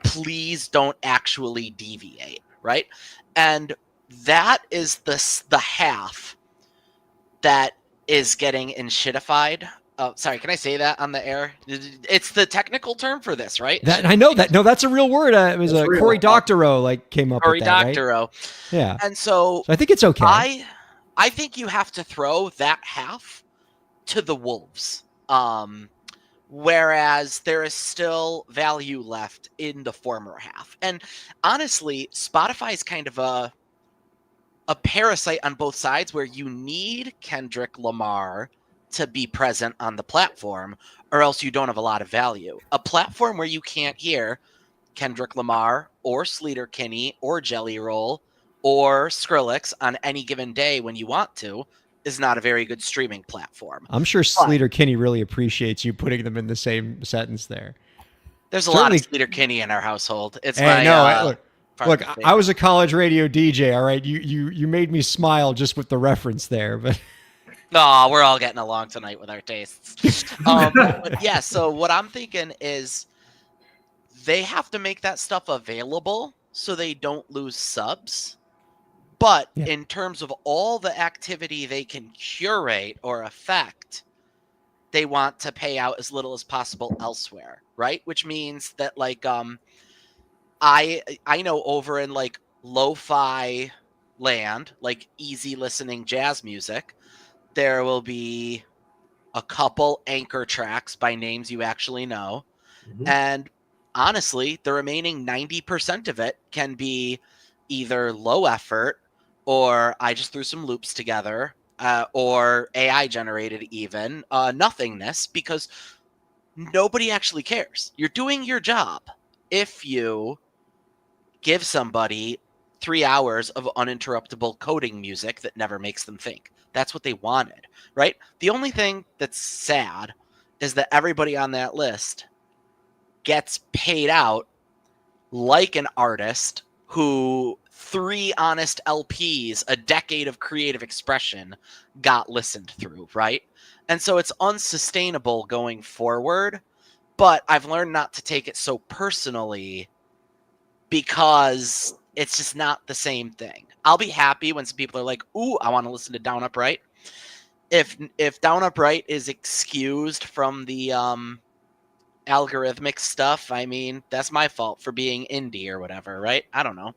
please don't actually deviate, right? And that is the half that is getting enshittified. Oh, sorry, can I say that on the air? It's the technical term for this, right? That I know that. No, that's a real word. It was That's real. Cory Doctorow came up Cory with that, right? Doctorow. Yeah. And so I think it's okay. I think you have to throw that half to the wolves. Whereas there is still value left in the former half. And honestly, Spotify is kind of a parasite on both sides where you need Kendrick Lamar to be present on the platform or else you don't have a lot of value. A platform where you can't hear Kendrick Lamar or Sleater Kinney or Jelly Roll or Skrillex on any given day when you want to is not a very good streaming platform. I'm sure Sleater Kinney really appreciates you putting them in the same sentence there. There's a lot of Sleater Kinney in our household. It's Look, I was a college radio DJ, all right? You made me smile just with the reference there, but no, we're all getting along tonight with our tastes. But yeah, so what I'm thinking is they have to make that stuff available so they don't lose subs. But in terms of all the activity they can curate or affect, they want to pay out as little as possible elsewhere, right? Which means that like I know over in like lo-fi land, like easy listening jazz music, there will be a couple anchor tracks by names you actually know. Mm-hmm. And honestly, the remaining 90% of it can be either low effort or I just threw some loops together or AI generated even nothingness because nobody actually cares. You're doing your job if you give somebody 3 hours of uninterruptible coding music that never makes them think. That's what they wanted, right? The only thing that's sad is that everybody on that list gets paid out like an artist who 3 honest LPs, a decade of creative expression got listened through, right? And so it's unsustainable going forward, but I've learned not to take it so personally because it's just not the same thing. I'll be happy when some people are like, "Ooh, I want to listen to Down Upright." If Down Upright is excused from the algorithmic stuff, I mean, that's my fault for being indie or whatever, right? I don't know.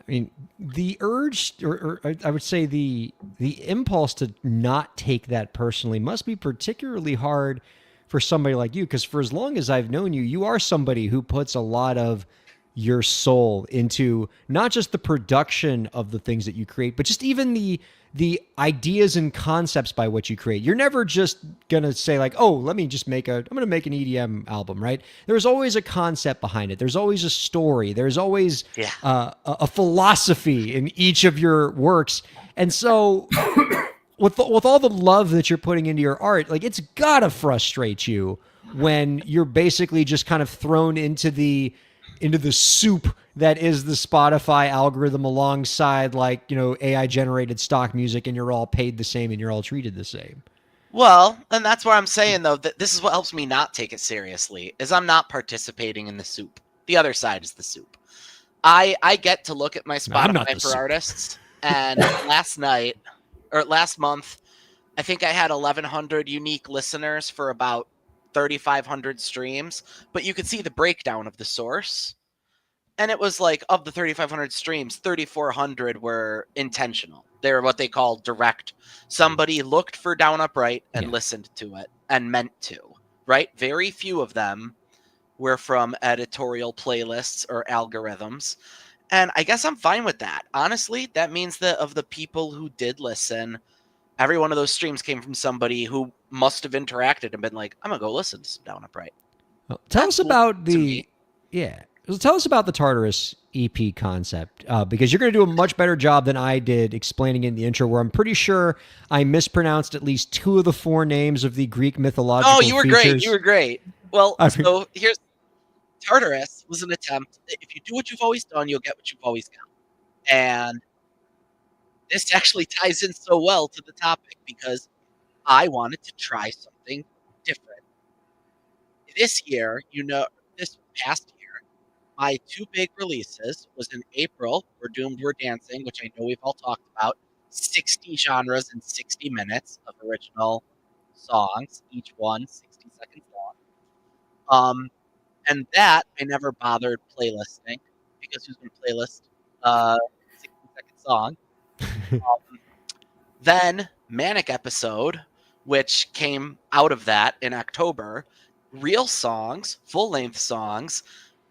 I mean, the urge, or I would say the impulse to not take that personally must be particularly hard for somebody like you, because for as long as I've known you, you are somebody who puts a lot of your soul into not just the production of the things that you create, but just even the ideas and concepts by what you create. You're never just gonna say like, oh, let me just I'm gonna make an EDM album, right? There's always a concept behind it. There's always a story. There's always a philosophy in each of your works. And so with all the love that you're putting into your art, like it's gotta frustrate you when you're basically just kind of thrown into the soup that is the Spotify algorithm alongside like, AI generated stock music, and you're all paid the same and you're all treated the same. Well, and that's where I'm saying though that this is what helps me not take it seriously is I'm not participating in the soup. The other side is the soup. I get to look at my I'm not Spotify the for soup. artists, and last month, I think I had 1,100 unique listeners for about 3,500 streams, but you could see the breakdown of the source. And it was like, of the 3,500 streams, 3,400 were intentional. They were what they call direct. Somebody looked for Down Upright and listened to it and meant to, right? Very few of them were from editorial playlists or algorithms. And I guess I'm fine with that. Honestly, that means that of the people who did listen, every one of those streams came from somebody who must have interacted and been like, I'm going to go listen to some Down Upright. Well, tell us That's about to me. Tell us about the Tartarus EP concept, because you're going to do a much better job than I did explaining it in the intro, where I'm pretty sure I mispronounced at least 2 of the 4 names of the Greek mythological Oh, you were features. great. You were great. Well, I mean- so here's Tartarus was an attempt. If you do what you've always done, you'll get what you've always got. And this actually ties in so well to the topic because I wanted to try something different. This year, this past year, my 2 big releases was in April, We're Doomed, We're Dancing, which I know we've all talked about, 60 genres in 60 minutes of original songs, each one 60 seconds long. And that I never bothered playlisting because who's going to playlist a 60-second song? Then Manic Episode, which came out of that in October, real songs, full-length songs,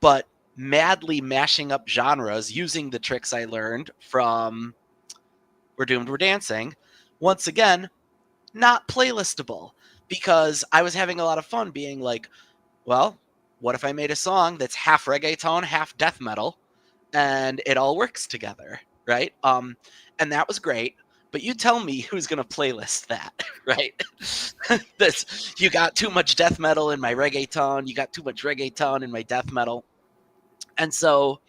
but madly mashing up genres using the tricks I learned from We're Doomed, We're Dancing. Once again, not playlistable because I was having a lot of fun being like, well, what if I made a song that's half reggaeton, half death metal, and it all works together, right? And that was great. But you tell me who's going to playlist that, right? You got too much death metal in my reggaeton. You got too much reggaeton in my death metal. And so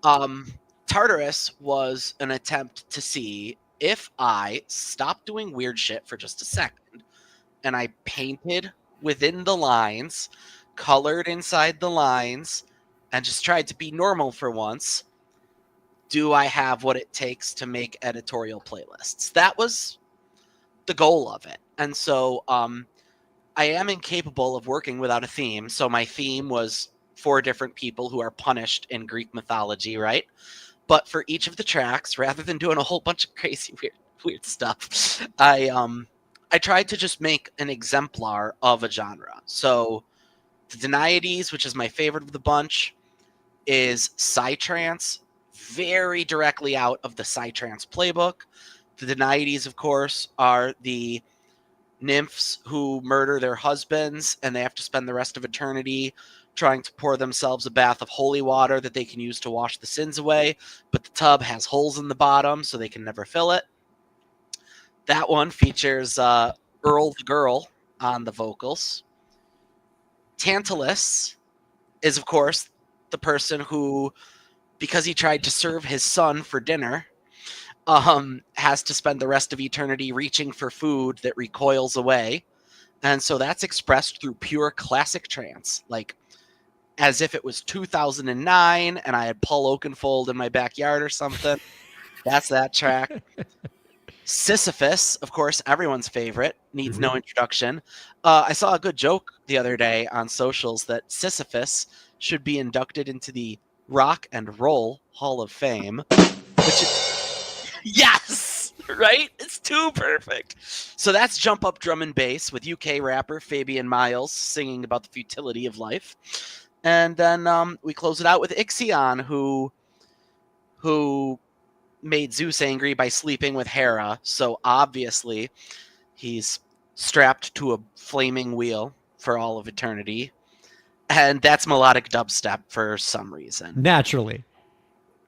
Tartarus was an attempt to see if I stopped doing weird shit for just a second and I painted within the lines, colored inside the lines, and just tried to be normal for once. Do I have what it takes to make editorial playlists? That was the goal of it. And so I am incapable of working without a theme. So my theme was 4 different people who are punished in Greek mythology, right? But for each of the tracks, rather than doing a whole bunch of crazy weird stuff, I tried to just make an exemplar of a genre. So the Denaides, which is my favorite of the bunch, is psytrance, very directly out of the psytrance playbook. The Denaides, of course, are the nymphs who murder their husbands and they have to spend the rest of eternity trying to pour themselves a bath of holy water that they can use to wash the sins away, but the tub has holes in the bottom so they can never fill it. That one features Earl the Girl on the vocals. Tantalus is, of course, the person who because he tried to serve his son for dinner, has to spend the rest of eternity reaching for food that recoils away. And so that's expressed through pure classic trance, like as if it was 2009 and I had Paul Oakenfold in my backyard or something. That's that track. Sisyphus, of course, everyone's favorite, needs no introduction. I saw a good joke the other day on socials that Sisyphus should be inducted into the Rock and Roll Hall of Fame, which is, yes, right? It's too perfect. So that's Jump Up Drum and Bass with UK rapper Fabian Miles singing about the futility of life. And then we close it out with Ixion, who made Zeus angry by sleeping with Hera. So obviously he's strapped to a flaming wheel for all of eternity. And that's melodic dubstep for some reason. Naturally.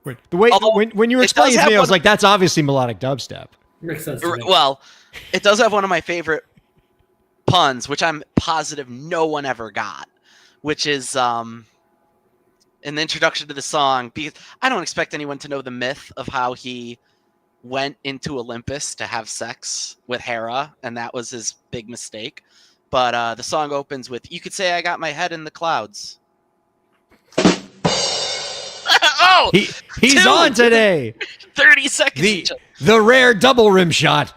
The way Although when you were it does explaining it to have me, I was one- like, that's obviously melodic dubstep. Makes sense to me. Well, it does have one of my favorite puns, which I'm positive no one ever got, which is in the introduction to the song, because I don't expect anyone to know the myth of how he went into Olympus to have sex with Hera, and that was his big mistake. But the song opens with, "You could say I got my head in the clouds." Oh, He's two. on today. 30 seconds. each. The rare double rim shot.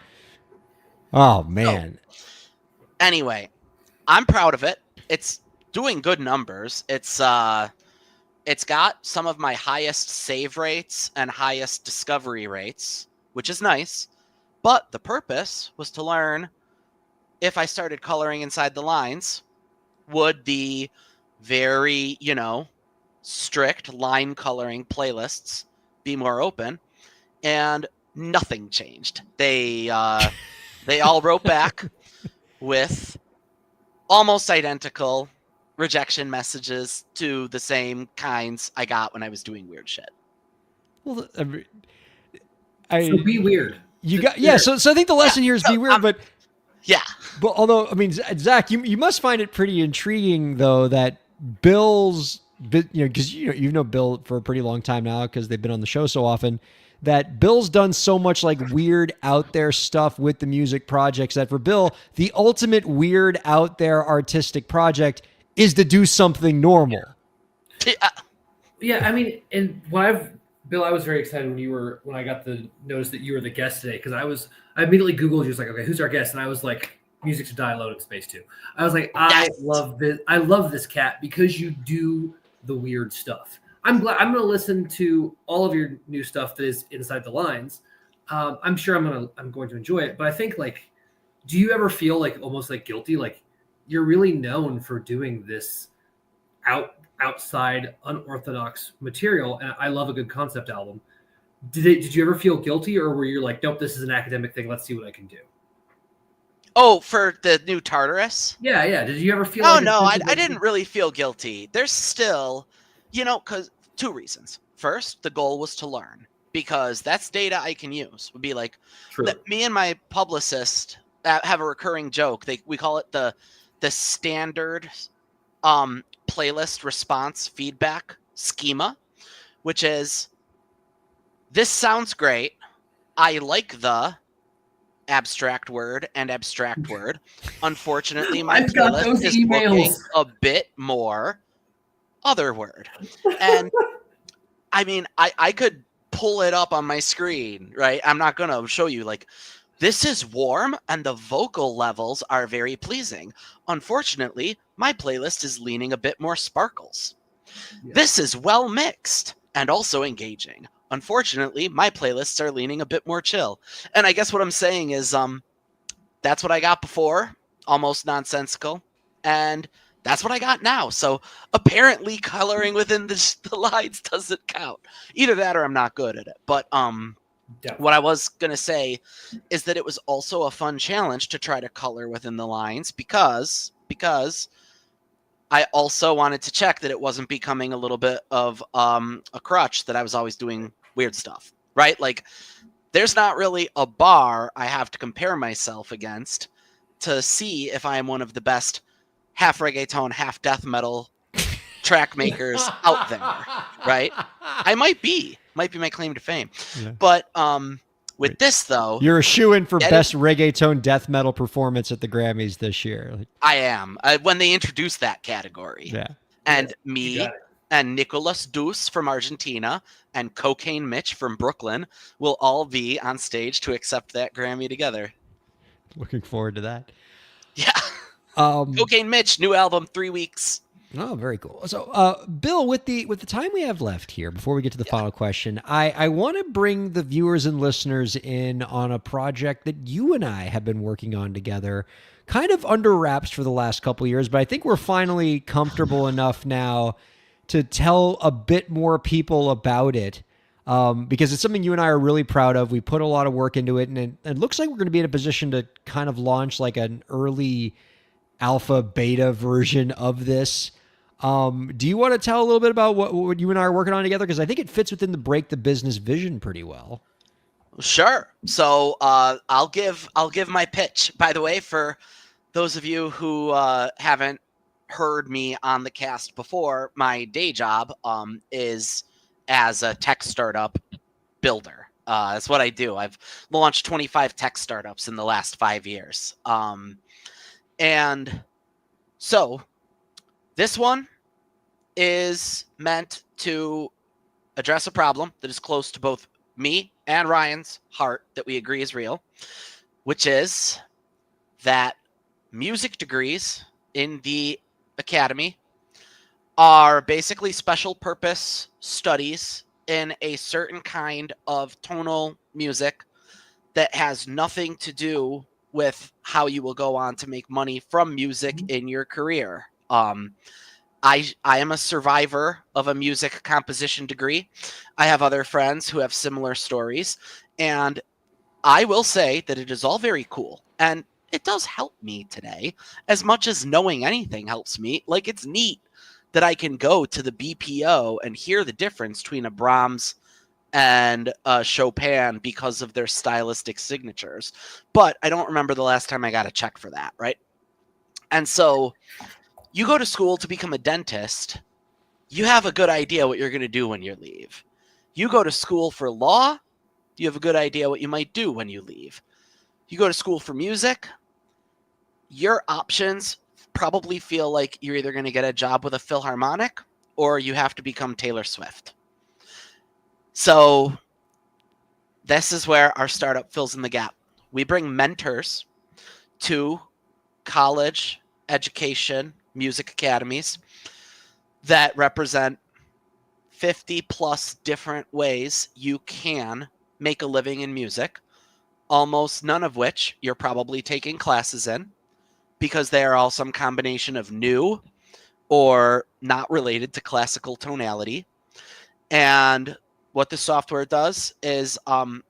Oh man. Anyway, I'm proud of it. It's doing good numbers. It's got some of my highest save rates and highest discovery rates, which is nice. But the purpose was to learn if I started coloring inside the lines, would the very, strict line coloring playlists be more open? And nothing changed. They all wrote back with almost identical rejection messages to the same kinds I got when I was doing weird shit. Well, So be weird. You got So I think the lesson here is be weird, but Yeah. But although, I mean, Zach, you must find it pretty intriguing though that Bill's, because you know Bill for a pretty long time now because they've been on the show so often. That Bill's done so much like weird out there stuff with the music projects that for Bill, the ultimate weird out there artistic project is to do something normal. Yeah, I mean, and Bill, I was very excited when I got the notice that you were the guest today because I immediately Googled you, was like, okay, who's our guest? And I was like, Music to Die Alone in Space 2. I was like, I love this cat because you do the weird stuff. I'm going to listen to all of your new stuff that is inside the lines. I'm sure I'm going to enjoy it, but I think do you ever feel almost guilty? Like you're really known for doing this outside unorthodox material, and I love a good concept album. Did you ever feel guilty, or were you like, nope, this is an academic thing, let's see what I can do? Oh, for the new Tartarus? Yeah. Did you ever feel I didn't really feel guilty. There's still, because two reasons. First, the goal was to learn, because that's data I can use. Would be like, me and my publicist have a recurring joke. We call it the standard playlist response feedback schema, which is, this sounds great. I like the abstract word and abstract word. Unfortunately, my playlist is looking a bit more other word. And I mean, I could pull it up on my screen, right? I'm not going to show you this is warm and the vocal levels are very pleasing. Unfortunately, my playlist is leaning a bit more sparkles. Yeah. This is well mixed and also engaging. Unfortunately, my playlists are leaning a bit more chill. And I guess what I'm saying is that's what I got before, almost nonsensical. And that's what I got now. So apparently coloring within the lines doesn't count. Either that or I'm not good at it. But what I was going to say is that it was also a fun challenge to try to color within the lines because I also wanted to check that it wasn't becoming a little bit of a crutch that I was always doing weird stuff, right? Like there's not really a bar I have to compare myself against to see if I am one of the best half reggaeton, half death metal track makers out there, right? I might be my claim to fame. Yeah. But with this though, You're a shoo-in for Get best reggaeton death metal performance at the Grammys this year. Like, I am when they introduced that category. yeah. And You me got it. and Nicolas Deuce from Argentina and Cocaine Mitch from Brooklyn will all be on stage to accept that Grammy together. Looking forward to that. Yeah. Um, Cocaine Mitch, new album, 3 weeks. Oh, very cool. So, Bill, with the time we have left here, before we get to the final question, I want to bring the viewers and listeners in on a project that you and I have been working on together, kind of under wraps for the last couple of years, but I think we're finally comfortable enough now to tell a bit more people about it, because it's something you and I are really proud of. We put a lot of work into it, and it looks like we're going to be in a position to kind of launch like an early alpha beta version of this. Do you want to tell a little bit about what you and I are working on together? Because I think it fits within the Break the Business vision pretty well. Sure. So I'll give my pitch. By the way, for those of you who haven't heard me on the cast before, my day job is as a tech startup builder. That's what I do. I've launched 25 tech startups in the last 5 years. And so this one is meant to address a problem that is close to both me and Ryan's heart that we agree is real, which is that music degrees in the academy are basically special purpose studies in a certain kind of tonal music that has nothing to do with how you will go on to make money from music in your career. I am a survivor of a music composition degree. I have other friends who have similar stories, and I will say that it is all very cool, and it does help me today as much as knowing anything helps me. Like, it's neat that I can go to the BPO and hear the difference between a Brahms and Chopin because of their stylistic signatures. But I don't remember the last time I got a check for that, right? And so you go to school to become a dentist, you have a good idea what you're going to do when you leave. You go to school for law, you have a good idea what you might do when you leave. You go to school for music, your options probably feel like you're either going to get a job with a Philharmonic or you have to become Taylor Swift. So this is where our startup fills in the gap. We bring mentors to college, education, music academies that represent 50 plus different ways you can make a living in music, almost none of which you're probably taking classes in because they are all some combination of new or not related to classical tonality. And what the software does is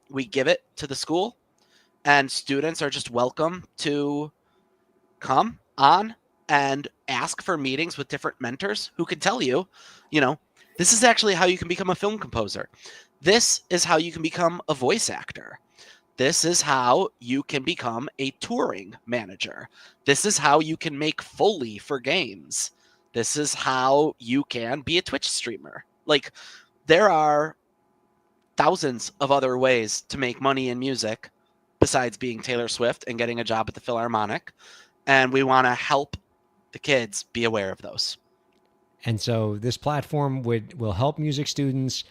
we give it to the school, and students are just welcome to come on and ask for meetings with different mentors who can tell you, this is actually how you can become a film composer. This is how you can become a voice actor. This is how you can become a touring manager. This is how you can make Foley for games. This is how you can be a Twitch streamer. Like, there are thousands of other ways to make money in music besides being Taylor Swift and getting a job at the Philharmonic. And we want to help the kids be aware of those. And so this platform will help music students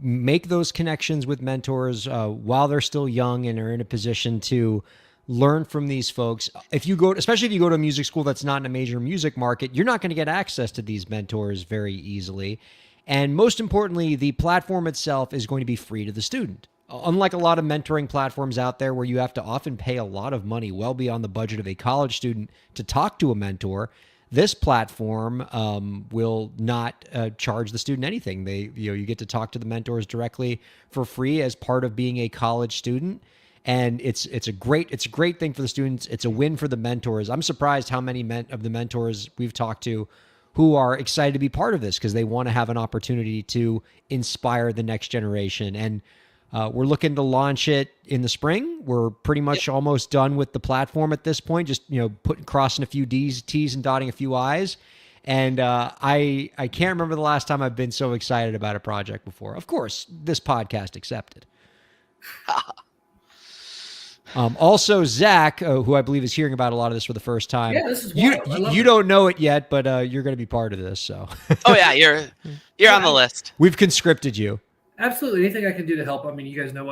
make those connections with mentors while they're still young and are in a position to learn from these folks. Especially if you go to a music school that's not in a major music market, you're not going to get access to these mentors very easily. And most importantly, the platform itself is going to be free to the student. Unlike a lot of mentoring platforms out there where you have to often pay a lot of money, well beyond the budget of a college student, to talk to a mentor, this platform will not charge the student anything. You get to talk to the mentors directly for free as part of being a college student, and it's a great thing for the students. It's a win for the mentors. I'm surprised how many of the mentors we've talked to who are excited to be part of this because they want to have an opportunity to inspire the next generation. And we're looking to launch it in the spring. We're pretty much almost done with the platform at this point, just crossing a few T's and dotting a few I's. And I can't remember the last time I've been so excited about a project before. Of course, this podcast accepted. Also, Zach, who I believe is hearing about a lot of this for the first time. Yeah, this is you. wild. I love You it. don't know it yet, but you're going to be part of this. So Oh yeah, you're on the list. we've conscripted you. Absolutely, anything I can do to help. I mean, you guys know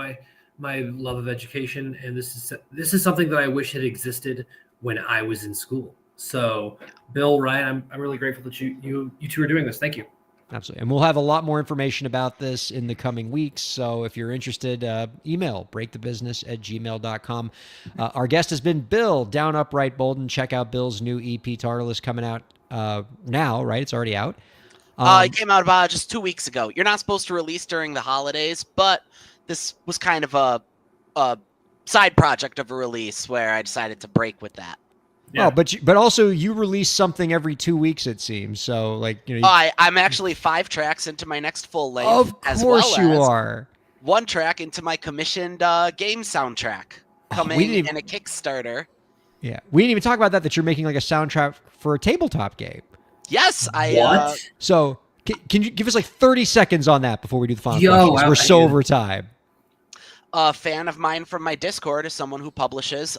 my love of education, and this is something that I wish had existed when I was in school. So, Bill, Ryan, I'm really grateful that you two are doing this. Thank you. Absolutely. And we'll have a lot more information about this in the coming weeks. So if you're interested, email breakthebusiness@gmail.com. Our guest has been Bill, Down Upright Bolden. Check out Bill's new EP, Tartarus, coming out now, right? It's already out. It came out about just 2 weeks ago. You're not supposed to release during the holidays, but this was kind of a side project of a release where I decided to break with that. Yeah. Oh, but also you release something every 2 weeks, it seems. So like, you know, I'm actually 5 tracks into my next full length. of as course well you as are. 1 track into my commissioned game soundtrack coming didn't even- in a Kickstarter. Yeah. We didn't even talk about that you're making like a soundtrack for a tabletop game. Yes, What? So can you give us like 30 seconds on that before we do the final Yo, questions? We're I so do. over time. A fan of mine from my Discord is someone who publishes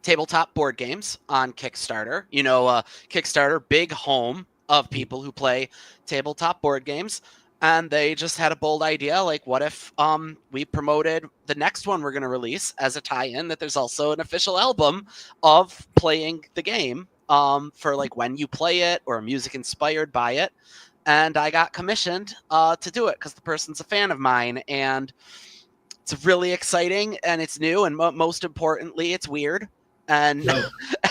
tabletop board games on Kickstarter. You know, Kickstarter, big home of people who play tabletop board games. And they just had a bold idea, like, what if we promoted the next one we're going to release as a tie-in, that there's also an official album of playing the game for, like, when you play it or music inspired by it. And I got commissioned to do it because the person's a fan of mine. And it's really exciting, and it's new, and most importantly, it's weird. And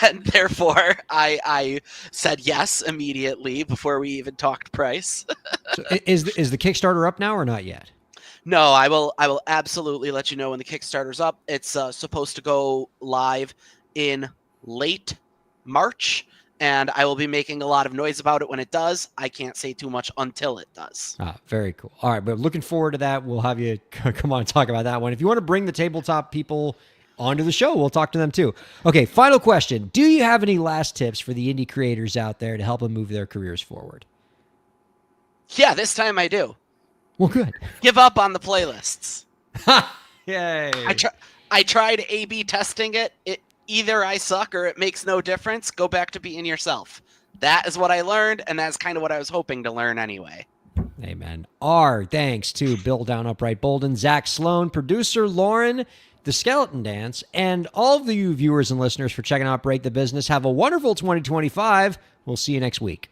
and therefore, I said yes immediately before we even talked price. So is the Kickstarter up now or not yet? No, I will absolutely let you know when the Kickstarter's up. It's supposed to go live in late March, and I will be making a lot of noise about it when it does. I can't say too much until it does. Very cool. All right, but looking forward to that. We'll have you come on and talk about that one. If you want to bring the tabletop people onto the show, we'll talk to them too. Okay, final question. Do you have any last tips for the indie creators out there to help them move their careers forward? Yeah, this time I do. Well, good. Give up on the playlists. Yay. I tried A/B testing it. Either I suck or it makes no difference. Go back to being yourself. That is what I learned, and that's kind of what I was hoping to learn anyway. Amen. Our thanks to Bill Down Upright Bolden, Zach Sloan, producer Lauren, The Skeleton Dance, and all of you viewers and listeners for checking out Break the Business. Have a wonderful 2025. We'll see you next week.